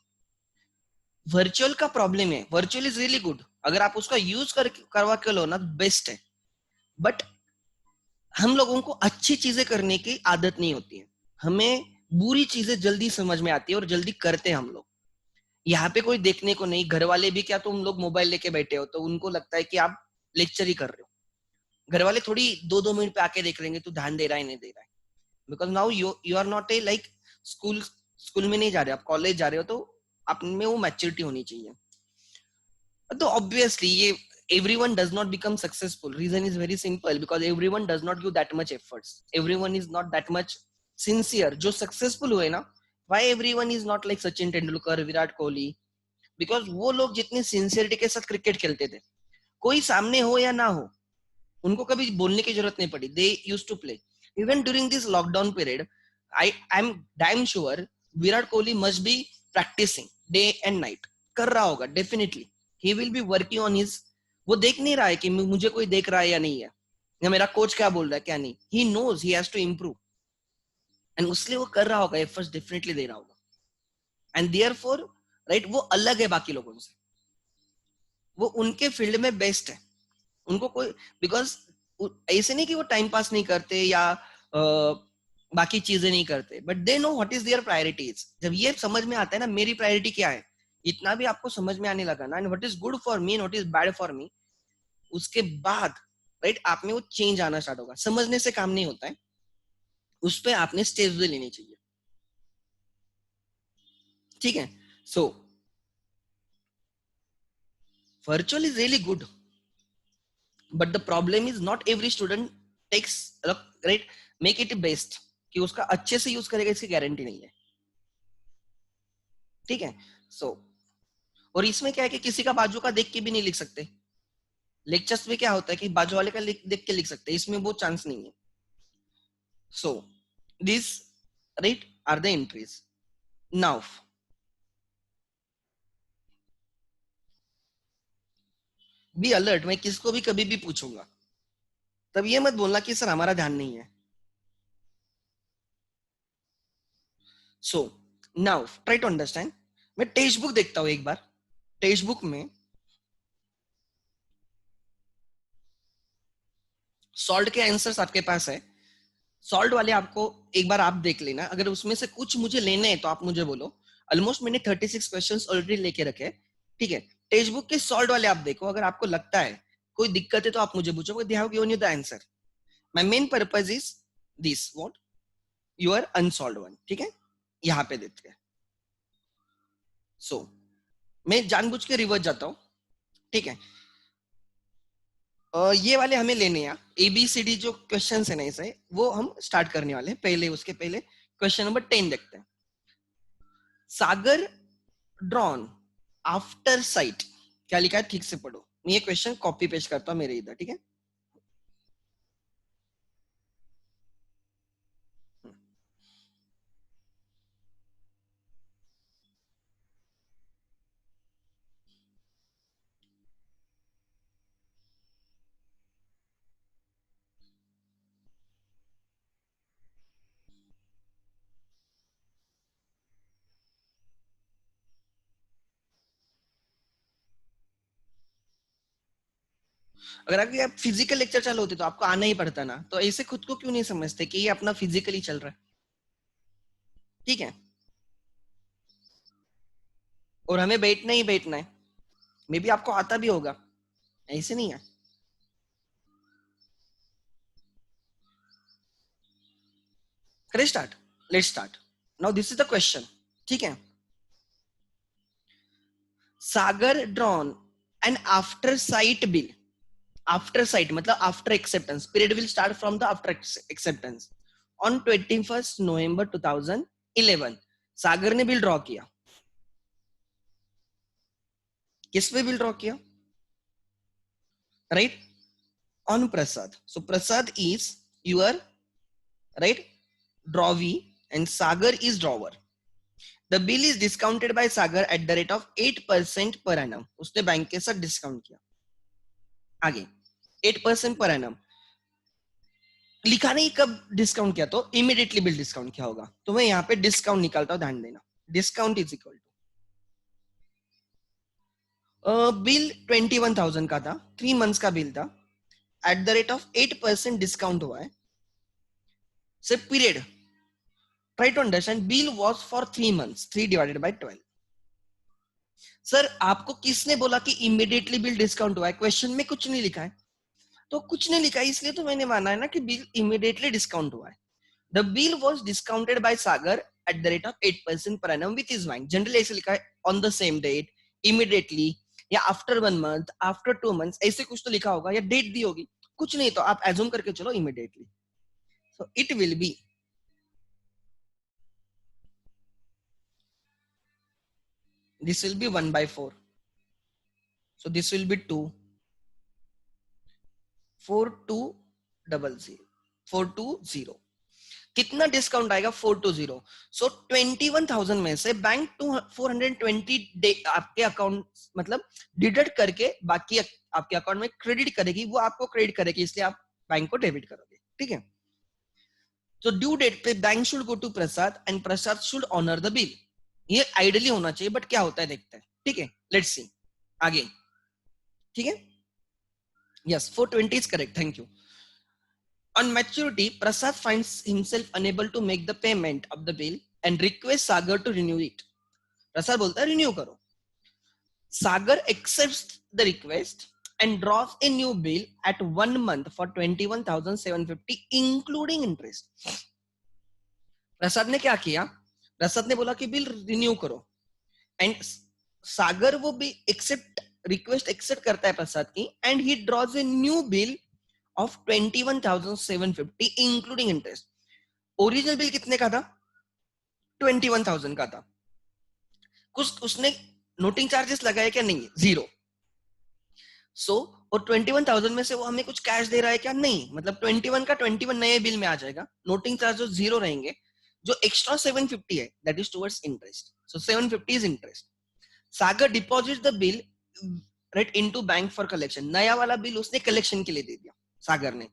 वर्चुअल का प्रॉब्लम है। वर्चुअल इज रियली गुड, अगर आप उसका यूज करवा के लो ना, बेस्ट है, बट हम लोगों को अच्छी चीजें करने की आदत नहीं होती है, हमें बुरी चीजें जल्दी समझ में आती है और जल्दी करते हैं हम लोग। यहाँ पे कोई देखने को नहीं, घर वाले भी क्या तुम लोग मोबाइल लेके बैठे हो तो उनको लगता है कि आप लेक्चर ही कर रहे हो। घर वाले थोड़ी 2-2 मिनट पे आके देख लेंगे तू ध्यान दे रहा है नहीं दे रहा है, because now you are not a like school school में नहीं जा रहे, आप कॉलेज जा रहे हो, तो आप में वो मैच्योरिटी होनी चाहिए। तो ऑब्वियसली ये everyone does not become successful. Reason is very simple, because everyone does not give that much efforts. Everyone is not that much sincere. जो successful हुए ना, why everyone is not like Sachin Tendulkar, Virat Kohli? Because वो लोग जितनी sincerity के साथ cricket खेलते थे, कोई सामने हो या ना हो, उनको कभी बोलने की जरूरत नहीं पड़ी. They used to play. Even during this lockdown period, I'm damn sure Virat Kohli must be practicing day and night. कर रहा होगा definitely. He will be working on his. वो देख नहीं रहा है कि मुझे कोई देख रहा है या नहीं है, या मेरा कोच क्या बोल रहा है क्या नहीं. He knows he has to improve. And उसलिए वो कर रहा होगा, एफर्ट्स डेफिनेटली दे रहा होगा. एंड देयरफॉर राइट वो अलग है बाकी लोगों से, वो उनके फील्ड में बेस्ट है. उनको कोई बिकॉज ऐसे नहीं कि वो टाइम पास नहीं करते या बाकी चीजें नहीं करते, but they know what is there priorities. जब ये समझ में आता है ना मेरी प्रायोरिटी क्या है, इतना भी आपको समझ में आने लगा ना, and what is good for me and what is bad for me, उसके बाद राइट आप में वो चेंज आना स्टार्ट होगा. समझने से काम नहीं होता है, उस पे आपने स्टेप्स भी लेनी चाहिए. ठीक है. सो virtual is really good, but the problem is not every student takes right make it best कि उसका अच्छे से यूज करेगा इसकी गारंटी नहीं है. ठीक है. सो और इसमें क्या है कि किसी का बाजू का देख के भी नहीं लिख सकते. लेक्चर्स में क्या होता है कि बाजू वाले का देख के लिख सकते हैं, इसमें वो चांस नहीं है. So this right are the entries. Now be alert. मैं किसको भी कभी भी पूछूंगा तब ये मत बोलना कि सर हमारा ध्यान नहीं है. So now try to understand. मैं टेक्स्ट बुक देखता हूं एक बार. टेक्स्ट बुक में सॉल्ट के आंसर्स आपके पास है. सॉल्ट वाले आपको एक बार आप देख लेना, अगर उसमें से कुछ मुझे लेने हैं तो आप मुझे बोलो. ऑलमोस्ट मैंने 36 क्वेश्चंस ऑलरेडी लेके रखे. ठीक है. टेक्स्ट बुक के सॉल्ट वाले आप देखो, अगर आपको लगता है कोई दिक्कत है तो आप मुझे पूछो. दे have given you the answer. My main purpose is this what your unsolved one. ठीक है. यहाँ पे देते हैं. सो मैं जानबूझ के रिवर्स जाता हूँ. ठीक है. ये वाले हमें लेने हैं. ABCD जो क्वेश्चन है ना इसे वो हम स्टार्ट करने वाले हैं. पहले उसके पहले क्वेश्चन नंबर 10 देखते हैं. सागर ड्रॉन आफ्टर साइट. क्या लिखा है ठीक से पढ़ो. मैं ये क्वेश्चन कॉपी पेस्ट करता हूँ मेरे इधर. ठीक है. अगर आगे आप फिजिकल लेक्चर चालू होते तो आपको आना ही पड़ता ना, तो ऐसे खुद को क्यों नहीं समझते कि ये अपना फिजिकली चल रहा है. ठीक है. और हमें बैठना ही बैठना है. मे बी आपको आता भी होगा, ऐसे नहीं है. करें start. Let's start. Now this is the question. ठीक है. Sagar drawn and after sight bill. After sight मतलब after acceptance. Period will start from the after acceptance on 21 November 2011. Sagar ने बिल ड्रॉ किया. किस पे बिल ड्रॉ किया? Right on Prasad. So Prasad is your right drawee and Sagar is drawer. The bill is discounted by Sagar at the rate of 8% per annum. उसने bank के साथ discount किया. आगे 8% पर एनम लिखा नहीं कब डिस्काउंट किया, तो इमीडिएटली बिल डिस्काउंट किया होगा. तो मैं यहाँ पे डिस्काउंट निकालता हूँ, ध्यान देना. Discount is equal to bill 21,000 का था, 3 मंथ्स का बिल था. At the rate of 8% discount हुआ है. से period try to understand. Bill was for 3 months. 3 divided by 12. Sir आपको किसने बोला कि इमीडिएटली बिल डिस्काउंट हुआ है? क्वेश्चन में कुछ नहीं लिखा है, तो कुछ नहीं लिखा है इसलिए तो मैंने माना है ना कि बिल इमीडिएटली डिस्काउंट हुआ है. The bill was discounted by Sagar at the rate of 8% per annum with his bank. Generally ऐसे लिखा है on the same date, immediately, या आफ्टर 1 month, आफ्टर 2 months, ऐसे कुछ तो लिखा होगा या डेट दी होगी. कुछ नहीं तो आप एज्यूम करके चलो immediately. So it will B this will be 1/4. So this will be 2. 4200. 420. कितना डिस्काउंट आएगा? 420. सो 21,000 में से बैंक 420 आपके अकाउंट मतलब डिडक्ट करके बाकी आपके अकाउंट में क्रेडिट करेगी, वो आपको क्रेडिट करेगी, इसलिए आप बैंक को डेबिट करोगे. ठीक है. तो ड्यू डेट पे bank should go to Prasad and Prasad should honour the bill. ये आइडियली होना चाहिए, बट क्या होता है देखते हैं. ठीक है, लेट्स सी आगे. ठीक है, yes 420 is correct, thank you. On maturity, Prasad finds himself unable to make the payment of the bill and requests Sagar to renew it. Prasad बोलता है renew करो. Sagar accepts the request and draws a new bill at 1 month for 21,750 including interest. प्रसाद ने क्या किया? प्रसाद ने बोला कि bill renew करो, एंड सागर वो भी रिक्वेस्ट एक्सेप्ट करता है प्रसाद की, and he drawers a new bill of 21,750 including interest. Original bill कितने का था? 21,000 का था. कुछ उसने नोटिंग चार्जेस लगाए क्या? नहीं, 0. सो और 21,000 में से वो हमें कुछ कैश दे रहा है क्या? नहीं. मतलब 21 का 21 नए बिल में आ जाएगा. नोटिंग चार्जेस 0 रहेंगे. जो एक्स्ट्रा 750 है that is towards interest. So 750 is interest. Sagar deposit the bill right into bank for collection. नया वाला बिल उसने कलेक्शन के लिए दे दिया सागर ने.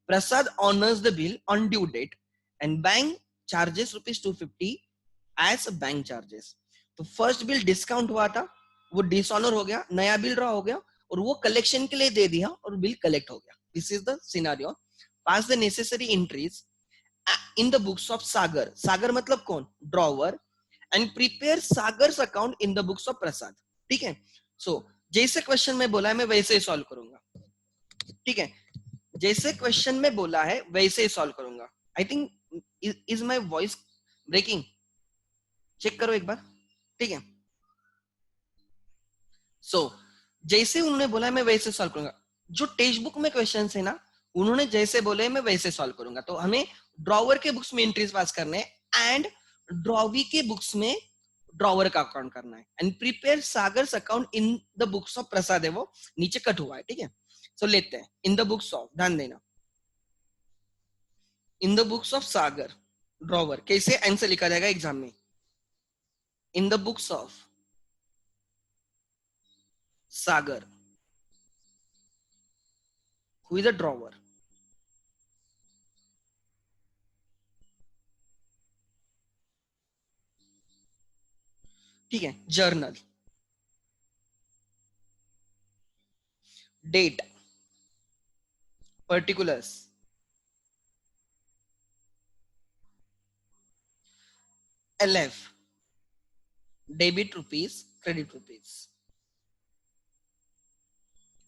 Prasad honours the bill on due date and bank charges ₹250 as bank charges. तो first bill discount हुआ था, वो डिसऑनर हो गया, नया बिल ड्रॉ हो गया, और वो कलेक्शन के लिए दे दिया और बिल कलेक्ट हो गया. This is the scenario. Pass the necessary entries in the books of Sagar. Sagar मतलब कौन? Drawer. And prepare Sagar's account in the books of Prasad. ठीक है. सो जैसे क्वेश्चन में बोला है मैं वैसे ही सॉल्व करूंगा. ठीक है, जैसे क्वेश्चन में बोला है वैसे ही सॉल्व करूंगा. I think is my voice breaking? Check करो एक बार. ठीक है. सो जैसे उन्होंने बोला है मैं वैसे सॉल्व करूंगा. जो टेक्स्ट बुक में क्वेश्चन है ना, उन्होंने जैसे बोले मैं वैसे सॉल्व करूंगा. तो हमें ड्रॉवर के बुक्स में एंट्रीज पास करने एंड ड्रॉवी के बुक्स में ड्रॉवर का अकाउंट करना है. And prepare Sagar's account in the books of Prasad है, वो नीचे कट हुआ है. ठीक है. सो लेते हैं इन द बुक्स ऑफ, ध्यान देना, in the books of Sagar drawer. कैसे आंसर लिखा जाएगा एग्जाम में? In the books of Sagar who is a drawer. ठीक है. Journal, date, particulars, LF, debit rupees, credit rupees.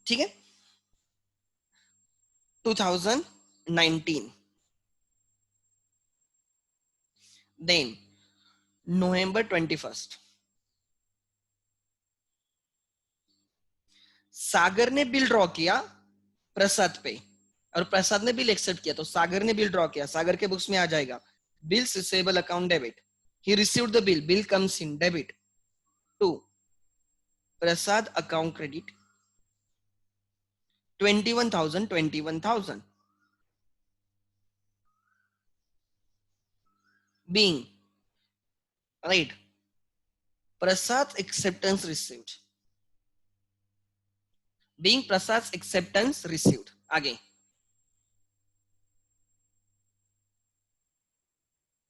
ठीक है. 2019, then November 21st. सागर ने बिल ड्रॉ किया प्रसाद पे, और प्रसाद ने बिल एक्सेप्ट किया, तो सागर ने बिल ड्रॉ किया, सागर के बुक्स में आ जाएगा bills receivable account debit. He received the bill, bill comes in debit to Prasad account credit 21,000 being right Prasad's acceptance received, being Prasad's acceptance received. आगे.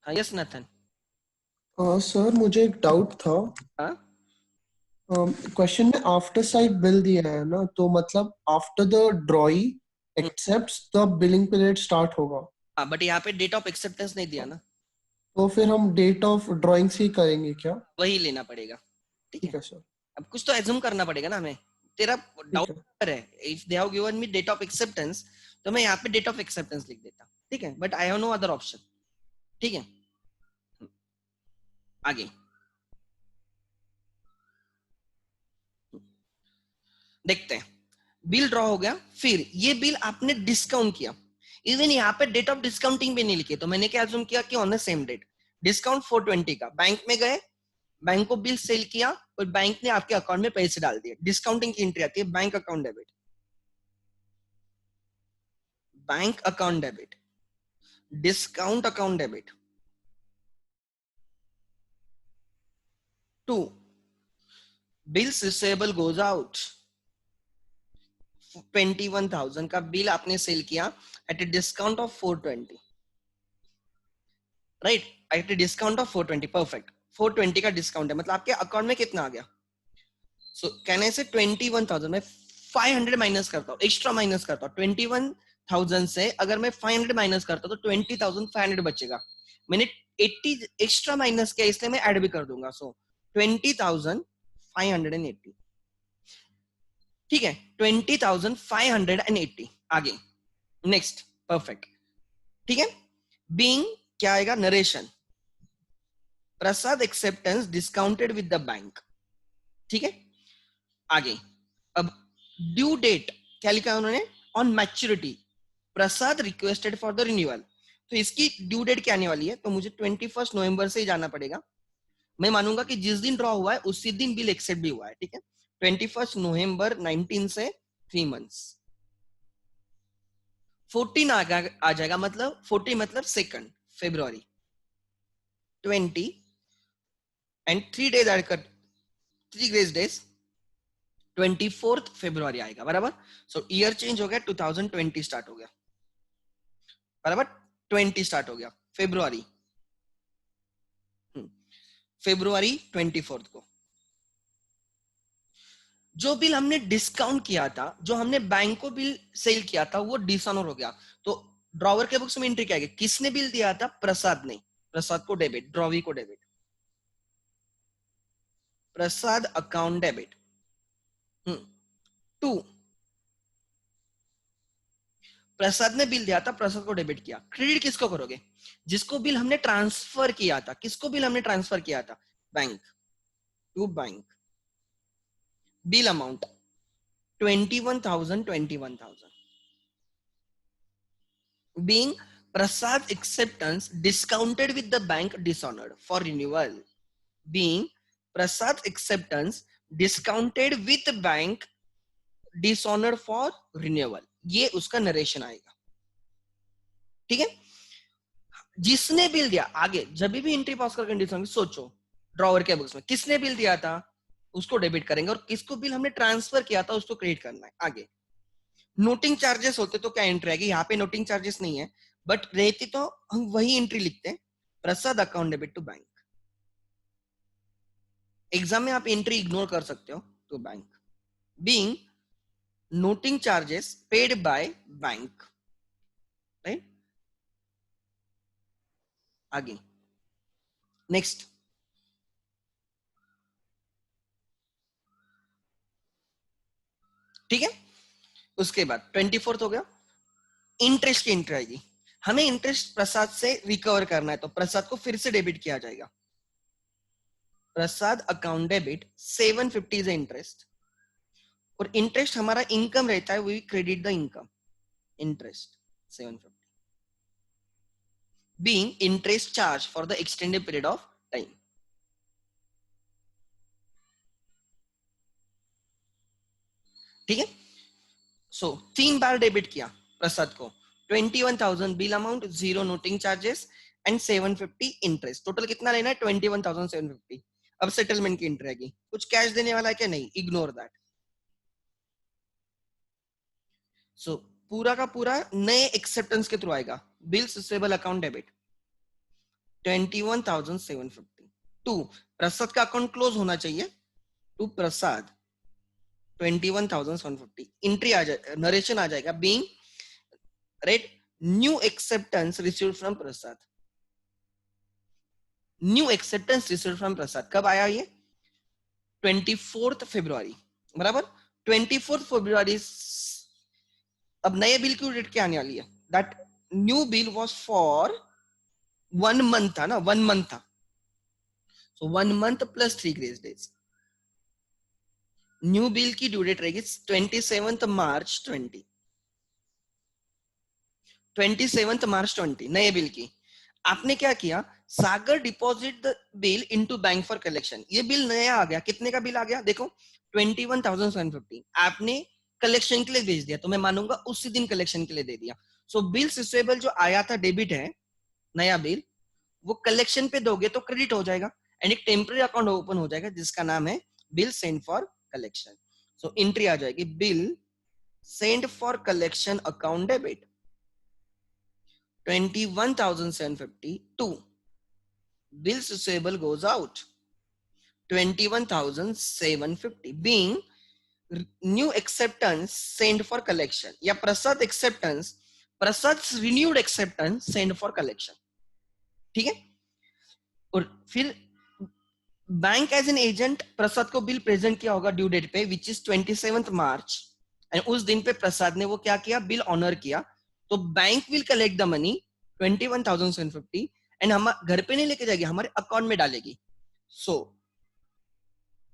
हाँ, यस नथन. सर मुझे एक डाउट था. हाँ, क्वेश्चन में आफ्टर साइड बिल दिया है ना, तो मतलब after the ड्रॉई accepts the billing period start होगा. हाँ, बट यहाँ पे डेट ऑफ एक्सेप्टेंस नहीं दिया ना, तो फिर हम डेट ऑफ ड्राइंग से ही करेंगे क्या? वही लेना पड़ेगा. ठीक ठीक है है सर. अब कुछ तो एज्यूम करना पड़ेगा ना हमें, तेरा ठीक डाउट है, if they have given me date of acceptance तो मैं यहाँ पे डेट ऑफ एक्सेप्टेंस लिख देता, ठीक है, but I have no other option, ठीक है। आगे देखते हैं, बिल ड्रॉ हो गया, फिर ये बिल आपने डिस्काउंट किया, इवन यहाँ पे डेट ऑफ डिस्काउंटिंग भी नहीं लिखे, तो मैंने क्या अज्यूम किया कि on the same date discount 420 का, बैंक में गए, बैंक को बिल सेल किया और बैंक ने आपके अकाउंट में पैसे डाल दिए, डिस्काउंटिंग की एंट्री आती है bank account debit, bank account debit, discount account debit. 2 bills receivable goes out, 21,000 का बिल आपने सेल किया at a discount of 420, right, at a discount of 420, perfect, 420 का डिस्काउंट है, मतलब आपके अकाउंट में कितना आ गया, सो कैन आई से 21,000, मैं 500 माइनस करता हूँ, एक्स्ट्रा माइनस करता हूँ, 21,000 से अगर मैं 500 माइनस करता हूँ तो 20,500 बचेगा, मैंने 80 एक्स्ट्रा माइनस किया इसलिए मैं ऐड भी कर दूंगा, सो 20,580, ठीक है, 20,580। आगे नेक्स्ट, परफेक्ट, ठीक है। बीइंग क्या आएगा, narration, Prasad acceptance discounted with the bank, ठीक है। आगे अब ड्यू डेट क्या लिखा है उन्होंने, on maturity Prasad requested for the renewal, तो इसकी ड्यू डेट क्या आने वाली है, तो मुझे 21 नवंबर से ही जाना पड़ेगा, मैं मानूंगा कि जिस दिन ड्रॉ हुआ है उसी दिन बिल एक्सेप्ट भी हुआ है, ठीक है, 21 नवंबर 19 से 3 मंथ्स, 14 आ जाएगा, मतलब 40 मतलब 2 फरवरी, 20 एंड 3 डेज ऐड कर, 3 ग्रेस डेज, 24 फरवरी आएगा, बराबर, सो ईयर चेंज हो गया, 2020 स्टार्ट हो गया, बराबर, 20 स्टार्ट हो गया, फरवरी, फरवरी 24 को जो बिल हमने डिस्काउंट किया था, जो हमने बैंक को बिल सेल किया था, वो डिसऑनर हो गया, तो ड्रॉवर के बुक्स में एंट्री क्या है, किसने बिल दिया था, प्रसाद ने, प्रसाद को डेबिट, ड्रॉवी को डेबिट, प्रसाद अकाउंट डेबिट। 2 प्रसाद ने बिल दिया था, प्रसाद को डेबिट किया, क्रेडिट किसको करोगे, जिसको बिल हमने ट्रांसफर किया था, किसको बिल हमने ट्रांसफर किया था, bank, to bank, bill amount 21,000 being Prasad acceptance discounted with the bank dishonored for renewal, being Prasad acceptance discounted with bank dishonored for renewal, ये उसका नरेशन आएगा, ठीक है। जिसने बिल दिया, आगे जब भी एंट्री पास कर कंडीशन सोचो, ड्रॉवर के बुक्स में किसने बिल दिया था उसको डेबिट करेंगे, और किसको बिल हमने ट्रांसफर किया था उसको क्रेडिट करना है। आगे नोटिंग चार्जेस होते तो क्या एंट्री आएगी, यहाँ पे नोटिंग चार्जेस नहीं है, बट रहती तो हम वही एंट्री लिखते हैं, Prasad account debit to bank, exam में आप एंट्री इग्नोर कर सकते हो, to bank, being noting charges paid by bank, right. आगे नेक्स्ट, ठीक है, उसके बाद 24 हो गया, इंटरेस्ट की एंट्री आएगी, हमें इंटरेस्ट प्रसाद से रिकवर करना है, तो प्रसाद को फिर से डेबिट किया जाएगा, Prasad account debit 750 is interest, और इंटरेस्ट हमारा इनकम रहता है, we credit the income, interest 750 being interest charge for the extended period of time, ठीक है। सो 3 बार डेबिट किया प्रसाद को, 21,000 bill amount, 0 noting charges and 750 interest, total कितना लेना है 21,750। अब सेटलमेंट की एंट्री आएगी, कुछ कैश देने वाला है क्या, नहीं, इग्नोर दैट। सो पूरा का पूरा नए एक्सेप्टेंस के थ्रू आएगा, bills receivable account debit 21,750 to Prasad का अकाउंट क्लोज होना चाहिए, टू प्रसाद 21,750 एंट्री आ जाए, नरेशन आ जाएगा, being right new acceptance received from Prasad, new acceptance received from Prasad, कब आया ये 24 फरवरी, बराबर 24 फरवरी। अब नए बिल की डेट क्या आने वाली है? That new bill was for 1 month था ना, 1 मंथ था, सो 1 month plus 3 grace days. New bill की ड्यू डेट रहेगी 27 मार्च 20, 27 मार्च 20 नए बिल की। आपने क्या किया? Sagar deposit the bill into bank for collection. ये बिल नया आ गया, कितने का बिल आ गया देखो 21,750। आपने कलेक्शन के लिए भेज दिया, तो मैं मानूंगा उसी दिन कलेक्शन के लिए दे दिया। सो बिल रिसीवेबल जो आया था डेबिट है, नया बिल, वो कलेक्शन पे दोगे तो क्रेडिट हो जाएगा एंड एक टेम्पररी अकाउंट ओपन हो जाएगा जिसका नाम है bill send for collection. So entry आ जाएगी bill send for collection account debit 21,752. Bills receivable goes out 21,750 being new acceptance sent for collection या प्रसाद acceptance, Prasad renewed acceptance sent for collection। ठीक है, और फिर बैंक एज एन एजेंट प्रसाद को bill present किया होगा ड्यू डेट पे which is 27 March and उस दिन पे प्रसाद ने वो क्या किया? बिल ऑनर किया। तो bank will collect the money 21,750 and हम घर पे नहीं लेके जाएगी, हमारे अकाउंट में डालेगी। सो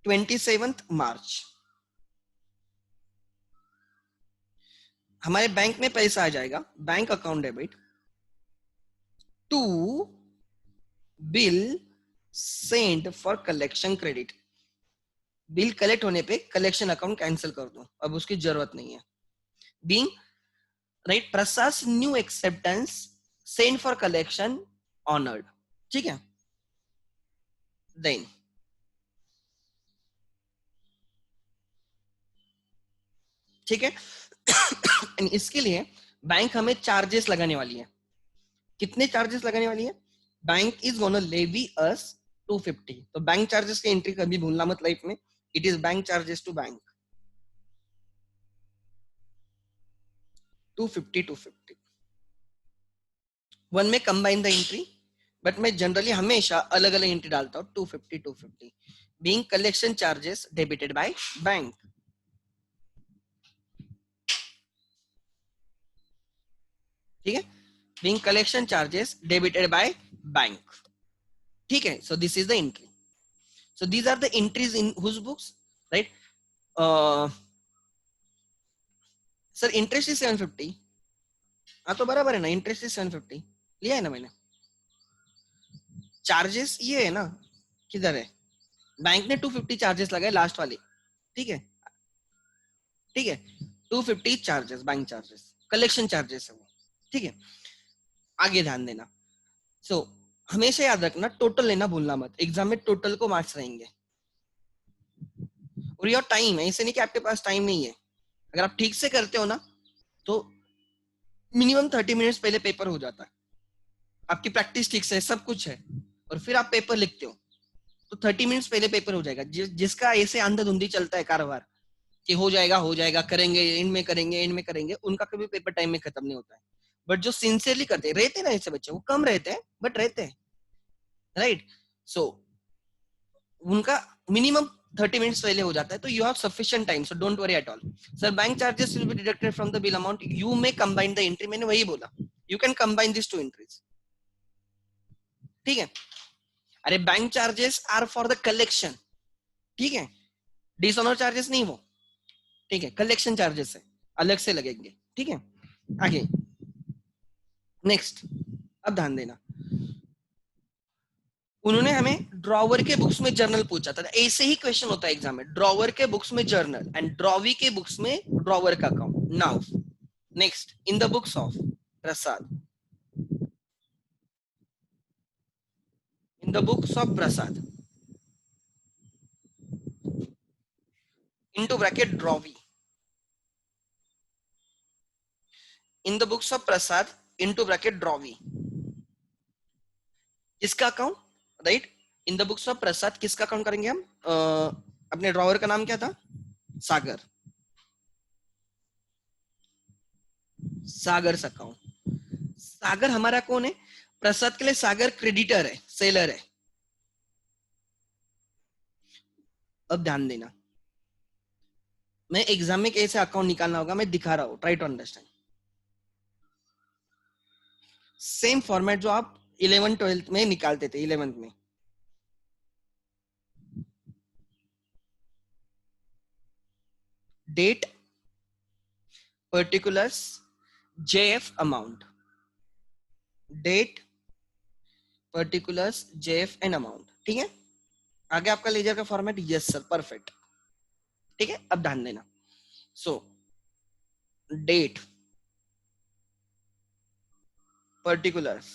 27 मार्च हमारे बैंक में पैसा आ जाएगा, bank account debit to bill send for collection credit. Bill collect होने पे कलेक्शन अकाउंट कैंसिल कर दो, अब उसकी जरूरत नहीं है। Being right Prasad new acceptance send for collection honoured. ठीक है, देन ठीक है इसके लिए बैंक हमें चार्जेस लगाने वाली है। कितने चार्जेस लगाने वाली है? बैंक इज गोना लेवी अस 250। तो बैंक चार्जेस की एंट्री कभी भूलना मत लाइफ में। It is bank charges to bank 250 one में कंबाइन द एंट्री, बट मैं जनरली हमेशा अलग अलग एंट्री डालता हूँ 250 being collection charges debited by bank. ठीक है, being collection charges debited by bank. ठीक है, so this is the entry. So these are the entries in whose books, right. Sir interest is 750। हाँ तो बराबर है ना, इंटरेस्ट इज 750 लिया है ना मैंने। चार्जेस ये है ना, किधर है? बैंक ने 250 चार्जेस लगाए लास्ट वाले। ठीक है, ठीक है 250 charges bank charges, collection charges है वो। ठीक है, आगे ध्यान देना। सो हमेशा याद रखना टोटल लेना भूलना मत, एग्जाम में टोटल को मार्क्स रहेंगे। और योर टाइम है, ऐसे नहीं कि आपके पास टाइम नहीं है। अगर आप ठीक से करते हो ना तो मिनिमम 30 मिनट्स पहले पेपर हो जाता है। आपकी प्रैक्टिस ठीक से सब कुछ है और फिर आप पेपर लिखते हो तो 30 मिनट्स पहले पेपर हो जाएगा। जिसका ऐसे अंधाधुंधी चलता है कारोबार कि हो जाएगा करेंगे एंड में करेंगे, उनका कभी पेपर टाइम में खत्म नहीं होता है। बट जो सिंसियरली करते रहते हैं ना ऐसे बच्चे, वो कम रहते हैं बट रहते हैं, राइट। सो उनका मिनिमम 30 मिनट्स पहले हो जाता है, तो you have sufficient time, so don't worry at all. Sir bank charges will be deducted from the bill amount, you may combine the entry, मैंने वही बोला, you can combine this two entries. ठीक है, अरे bank charges are for the collection, ठीक है, dishonour charges नहीं वो, ठीक है, कलेक्शन चार्जेस है, अलग से लगेंगे। ठीक है, आगे नेक्स्ट। अब ध्यान देना, उन्होंने हमें ड्रॉवर के बुक्स में जर्नल पूछा था, ऐसे ही क्वेश्चन होता है एग्जाम में, ड्रॉवर के बुक्स में जर्नल एंड ड्रॉवी के बुक्स में ड्रॉवर का account. Now next, in the books of Prasad, in the books of Prasad, into bracket Drawi, in the books of Prasad into bracket Drawi, किसका account, right. In the books of Prasad किसका account करेंगे हम? अपने drawer का नाम क्या था? सागर, सागर account. सागर हमारा कौन है? प्रसाद के लिए सागर क्रेडिटर है, सेलर है। अब ध्यान देना, मैं एग्जाम में कैसे अकाउंट निकालना होगा मैं दिखा रहा हूं, try to understand. Same format जो आप 11th-12th में निकालते थे, 11th में। Date, particulars, JF amount, date, particulars, JF and amount. ठीक है, आगे आपका लेजर का फॉर्मेट, यस सर, परफेक्ट। ठीक है, अब ध्यान देना। सो डेट, पर्टिकुलर्स,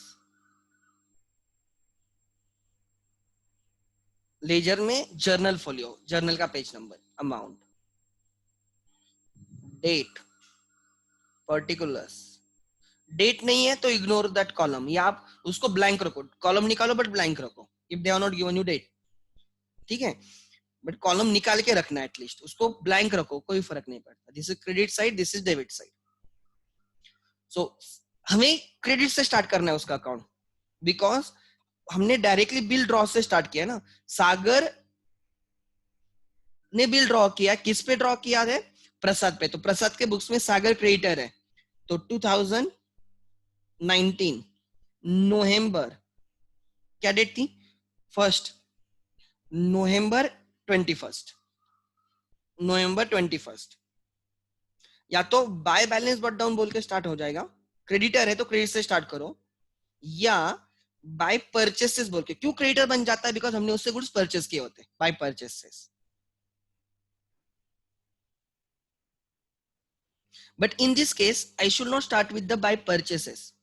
लेजर में जर्नल फोलियो, जर्नल का page number, amount, date, particulars. Date नहीं है तो इग्नोर दैट कॉलम, या आप उसको ब्लैंक रखो, कॉलम निकालो बट ब्लैंक रखो if they are not given you date. ठीक है, बट कॉलम निकाल के रखना है एटलीस्ट, उसको ब्लैंक रखो, कोई फर्क नहीं पड़ता। This is credit side, this is debit side. So हमें क्रेडिट से स्टार्ट करना है उसका अकाउंट, बिकॉज हमने डायरेक्टली बिल ड्रॉ से स्टार्ट किया ना। सागर ने बिल ड्रॉ किया, किस पे ड्रॉ किया है? प्रसाद पे। तो प्रसाद के बुक्स में सागर क्रेडिटर है, तो 2019 नवंबर, क्या डेट थी? 1 नवंबर 21, नवंबर 21। या तो बाय बैलेंस बट डाउन बोल के स्टार्ट हो जाएगा, क्रेडिटर है तो क्रेडिट से स्टार्ट करो, या बाय परचेसेस बोल के। क्यों क्रेडिटर बन जाता है? बिकॉज हमने उससे गुड्स परचेस किए होते हैं, by purchases. But in this case I should not start with the by purchases,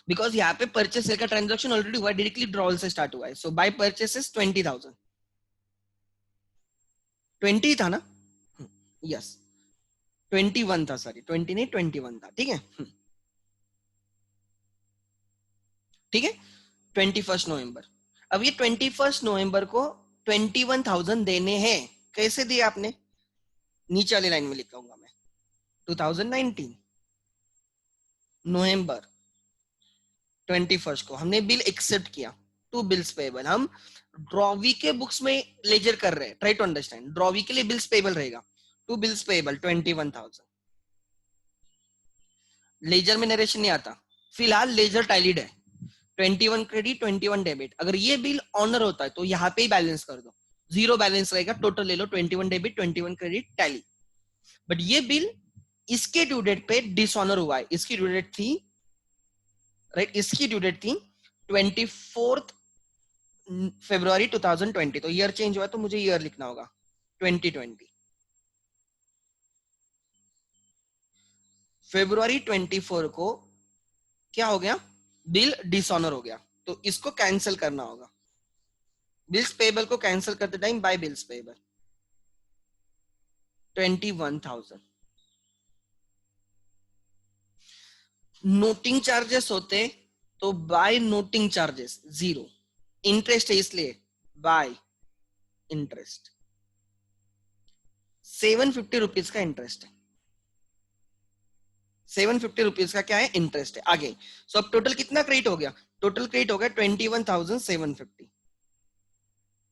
because यहाँ पे परचेस का ट्रांजेक्शन ऑलरेडी हुआ है, डायरेक्टली ड्रॉल से स्टार्ट हुआ है। सो बाय परचेसेस 20,000, 20 था ना? यस, 21 था, सॉरी 20 नहीं 21 था। ठीक है, ठीक है, 21 नवंबर। अब ये 21 नवंबर को 21,000 देने हैं। कैसे दिए आपने? नीचे वाली लाइन में लिखाऊंगा मैं, 2019 नवंबर 21 को हमने बिल एक्सेप्ट किया, टू बिल्स पेबल। हम ड्रॉवी के बुक्स में लेजर कर रहे हैं, ट्राई टू अंडरस्टैंड। ड्रॉवी के लिए बिल्स पेबल रहेगा, टू बिल्स पेबल 21,000। लेजर में नरेशन नहीं आता, फिलहाल लेजर टाइलिड है, 21 क्रेडिट 21 डेबिट। अगर ये बिल ऑनर होता है तो यहाँ पे ही बैलेंस कर दो, जीरो बैलेंस रहेगा, टोटल ले लो 21 डेबिट 21 क्रेडिट टैली। बट ये बिल इसके ड्यू डेट पे डिसऑनर हुआ है, इसकी ड्यू डेट थी, राइट, इसकी ड्यू डेट थी 24 फरवरी 2020। तो ईयर चेंज हुआ तो मुझे ईयर लिखना होगा 2020। फरवरी 24 को क्या हो गया? बिल डिसऑनर हो गया, तो इसको कैंसिल करना होगा। बिल्स पेबल को कैंसिल करते time by bills payable 21,000। Noting charges होते तो बाय नोटिंग चार्जेस 0, इंटरेस्ट है इसलिए बाय इंटरेस्ट, 750 रुपीज का इंटरेस्ट है, 750 रुपीज का क्या है? इंटरेस्ट है। आगे सो अब टोटल कितना क्रेडिट हो गया? टोटल क्रेडिट हो गया 21,750।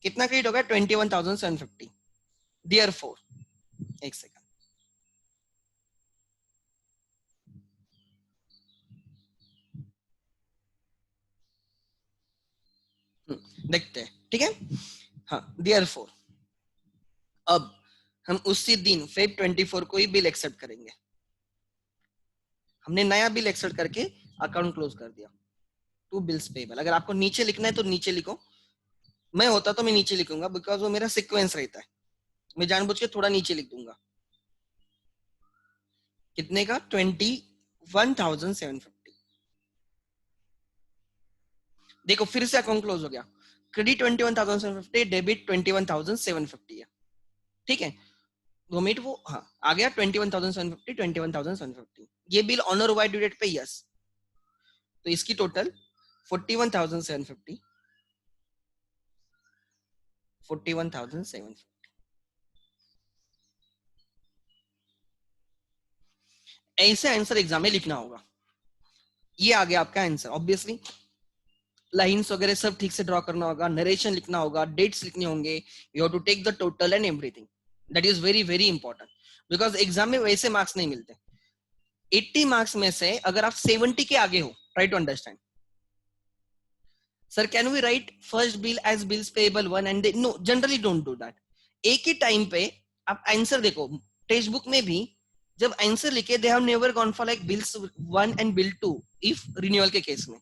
कितना क्रेडिट हो गया? 21,750। Therefore, एक सेकंड, देखते हैं। ठीक है, हाँ, Therefore, अब हम उसी दिन फेब 24 को ही बिल एक्सेप्ट करेंगे। हमने नया बिल एक्सेप्ट करके अकाउंट क्लोज कर दिया, टू बिल्स पेबल। अगर आपको नीचे लिखना है तो नीचे लिखो, मैं होता तो मैं नीचे लिखूंगा, बिकॉज वो मेरा सीक्वेंस रहता है। मैं जानबूझ के थोड़ा नीचे लिख दूंगा। कितने का? 21,750। देखो फिर से अकाउंट क्लोज हो गया, क्रेडिट 21,750, डेबिट 21,750 है। ठीक है, 2 मिनट वो, हाँ आ गया 21,750, 21,750। ये बिल ऑनर हुआ ड्यू डेट पे, यस। तो इसकी टोटल 41,750, 41,750। ऐसे आंसर एग्जाम में लिखना होगा। ये आ गया आपका आंसर। ऑब्वियसली लाइंस वगैरह सब ठीक से ड्रॉ करना होगा, नरेशन लिखना होगा, डेट्स लिखने होंगे, you have to take the total and everything. That is very very important, because exam में वैसे मार्क्स नहीं मिलते. 80 मार्क्स में से अगर आप 70 के आगे हो, try to understand. Sir can we write first bill as bills payable 1 and no, generally don't do that. एक ही टाइम पे आप आंसर देखो, टेक्स्ट बुक में भी जब आंसर लिखे they have never gone for like bills 1 and bill 2 if renewal के केस में.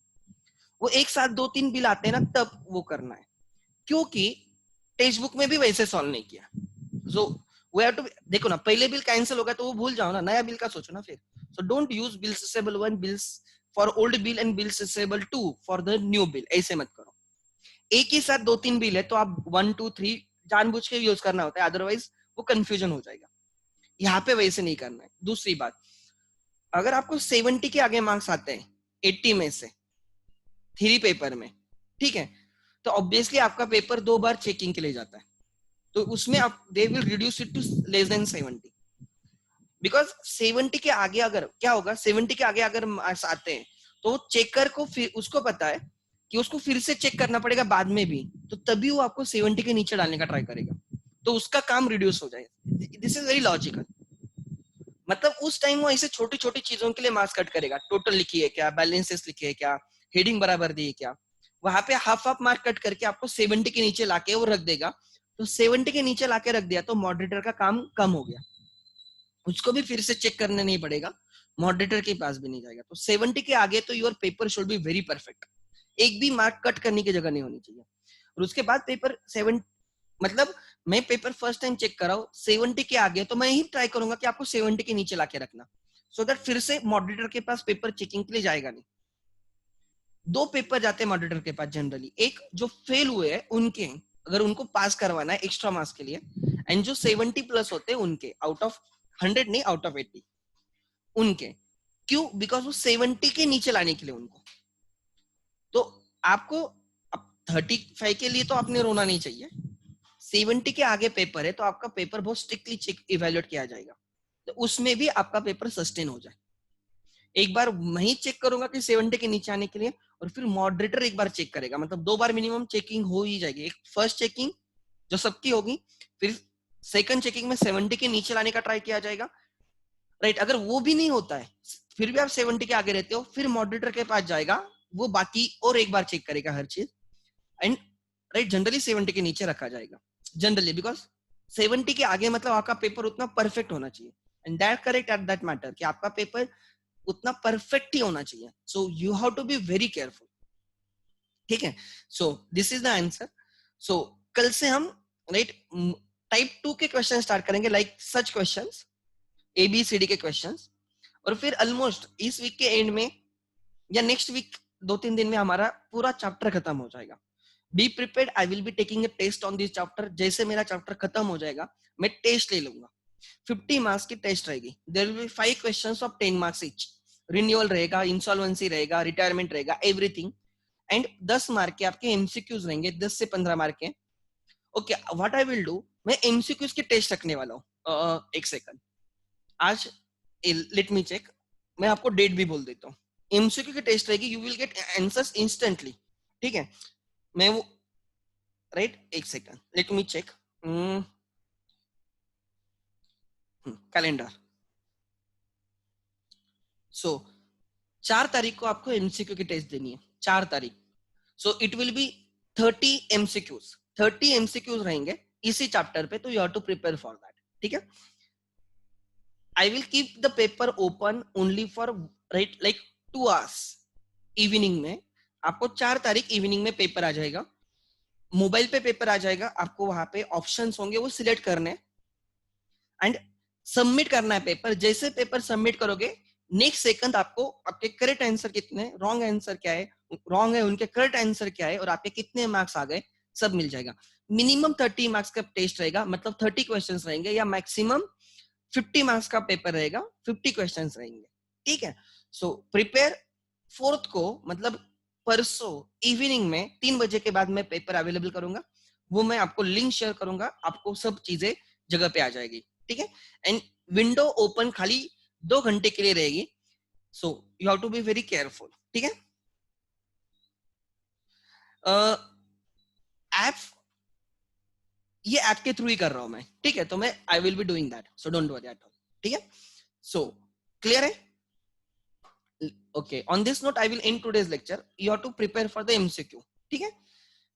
वो एक साथ 2-3 बिल आते हैं ना, तब वो करना है, क्योंकि टेक्स्ट बुक में भी वैसे सॉल्व नहीं किया. सो वी हैव टू देखो ना, पहले बिल कैंसिल होगा तो वो भूल जाओ ना, नया बिल का सोचो ना फिर. So don't use bills receivable 1 bills for old bill and bills receivable 2 for the new bill. ऐसे मत करो. एक ही साथ 2-3 बिल है तो आप 1 2 3 जानबूझ के यूज करना होता है, अदरवाइज वो कंफ्यूजन हो जाएगा. यहाँ पे वैसे नहीं करना है. दूसरी बात, अगर आपको 70 के आगे मार्क्स आते हैं 80 में से 3 पेपर में, ठीक है, तो ऑब्वियसली आपका पेपर 2 बार चेकिंग के लिए जाता है, तो उसमें आप they will reduce it to less than 70. Because 70 के आगे अगर क्या होगा, 70 के आगे अगर मार्क्स आते हैं तो चेकर को फिर उसको पता है कि उसको फिर से चेक करना पड़ेगा बाद में भी, तो तभी वो आपको 70 के नीचे डालने का ट्राई करेगा, तो उसका काम रिड्यूस हो जाएगा. This is very logical. मतलब उस टाइम वो ऐसे छोटी छोटी चीजों के लिए मार्क्स कट करेगा. टोटल लिखी है क्या, बैलेंसेस लिखी है क्या, हेडिंग बराबर दी है क्या, वहां पे हाफ मार्क कट करके आपको 70 के नीचे लाके वो रख देगा. तो 70 के नीचे लाके रख दिया तो मॉडरेटर का काम कम हो गया, उसको भी फिर से चेक करने नहीं पड़ेगा, मॉडरेटर के पास भी नहीं जाएगा. तो 70 के आगे तो your paper should be very perfect. एक भी मार्क कट करने की जगह नहीं होनी चाहिए. और उसके बाद पेपर 7, मतलब मैं पेपर फर्स्ट टाइम चेक कर रहा हूँ 70 के आगे, तो मैं ही ट्राई करूंगा कि आपको 70 के नीचे लाके रखना, सो दैट फिर से मॉडरेटर के पास पेपर चेकिंग के लिए जाएगा नहीं. 2 पेपर जाते हैं मॉडरेटर के पास जनरली, एक जो फेल हुए हैं उनके, अगर उनको पास करवाना है एक्स्ट्रा मार्क्स के लिए, एंड जो 70 प्लस होते हैं उनके, आउट ऑफ 100 नहीं, आउट ऑफ 80 उनके. क्यों? बिकॉज वो 70 के नीचे लाने के लिए उनको. तो आपको अब 35 के लिए तो आपने रोना नहीं चाहिए. 70 के आगे पेपर है तो आपका पेपर बहुत स्ट्रिक्टली चेक इवेल्युएट किया जाएगा, तो उसमें भी आपका पेपर सस्टेन हो जाए. एक बार मैं ही चेक करूंगा कि 70 के नीचे आने के लिए, और फिर मॉडरेटर एक बार चेक करेगा. मतलब 2 बार मिनिमम चेकिंग हो ही जाएगी. एक फर्स्ट चेकिंग जो सबकी होगी, फिर सेकंड चेकिंग में 70 के नीचे लाने का ट्राई किया जाएगा, राइट. अगर वो भी नहीं होता है, फिर भी आप 70 के आगे रहते हो, फिर मॉडरेटर के पास जाएगा, वो बाकी और एक बार चेक करेगा हर चीज, एंड राइट जनरली 70 के नीचे रखा जाएगा जनरली, बिकॉज 70 के आगे मतलब आपका पेपर उतना परफेक्ट होना चाहिए, and that correct at that matter कि आपका पेपर उतना परफेक्ट ही होना चाहिए. So you have to be very careful, ठीक है. So this is the answer. So कल से हम राइट टाइप 2 के क्वेश्चन स्टार्ट करेंगे, लाइक सच क्वेश्चंस, ABCD के क्वेश्चंस. और फिर ऑलमोस्ट इस वीक के एंड में या नेक्स्ट वीक 2-3 दिन में हमारा पूरा चैप्टर खत्म हो जाएगा. Be prepared, I will be taking a test on this chapter. जैसे मेरा चैप्टर खत्म हो जाएगा मैं टेस्ट ले लूंगा. 50 मार्क्स की टेस्ट रहेगी. There will be 5 questions of 10 marks each. Renewal रहेगा, इंसॉल्वेंसी रहेगा, रिटायरमेंट रहेगा, एवरीथिंग. एंड 10 मार्क के आपके एमसीक्यूज रहेंगे, 10 से 15 मार्क के. Okay, what I will do, मैं एमसीक्यूज की टेस्ट रखने वाला हूँ. एक सेकंड, आज लेट मी चेक, मैं आपको डेट भी बोल देता हूँ. एमसीक्यू की टेस्ट रहेगी, you will get answers instantly, ठीक है. मैं वो राइट एक second, let me check calendar. So 4 तारीख को आपको एमसीक्यू की टेस्ट देनी है, 4 तारीख. So it will be 30 MCQs, 30 MCQs रहेंगे इसी चैप्टर पे, तो you have to prepare for that, ठीक है. I will keep the paper open only for right like 2 hours evening में. आपको 4 तारीख इवनिंग में पेपर आ जाएगा, मोबाइल पे पेपर आ जाएगा. आपको वहां पे ऑप्शंस होंगे, वो सिलेक्ट करने एंड सबमिट करना है पेपर. जैसे पेपर सबमिट करोगे नेक्स्ट सेकंड आपको आपके करेक्ट आंसर कितने, रॉन्ग आंसर क्या है, रॉन्ग है उनके करेक्ट आंसर क्या है, और आपके कितने मार्क्स आ गए सब मिल जाएगा. मिनिमम 30 मार्क्स का टेस्ट रहेगा, मतलब 30 क्वेश्चंस रहेंगे, या मैक्सिमम 50 मार्क्स का पेपर रहेगा, 50 क्वेश्चंस रहेंगे, ठीक है. सो प्रिपेयर 4th को, मतलब परसों इवनिंग में 3 बजे के बाद मैं पेपर अवेलेबल करूंगा, वो मैं आपको लिंक शेयर करूंगा, आपको सब चीजें जगह पे आ जाएगी, ठीक है. एंड विंडो ओपन खाली 2 घंटे के लिए रहेगी, so you have to be very careful, ठीक है. ऐप, ये ऐप के थ्रू ही कर रहा हूं मैं, ठीक है, तो मैं आई will be doing that, so don't worry at all, ठीक है। सो क्लियर है? Okay, on this note I will end today's lecture. You have to prepare for the MCQ, ठीक है।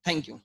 Thank you.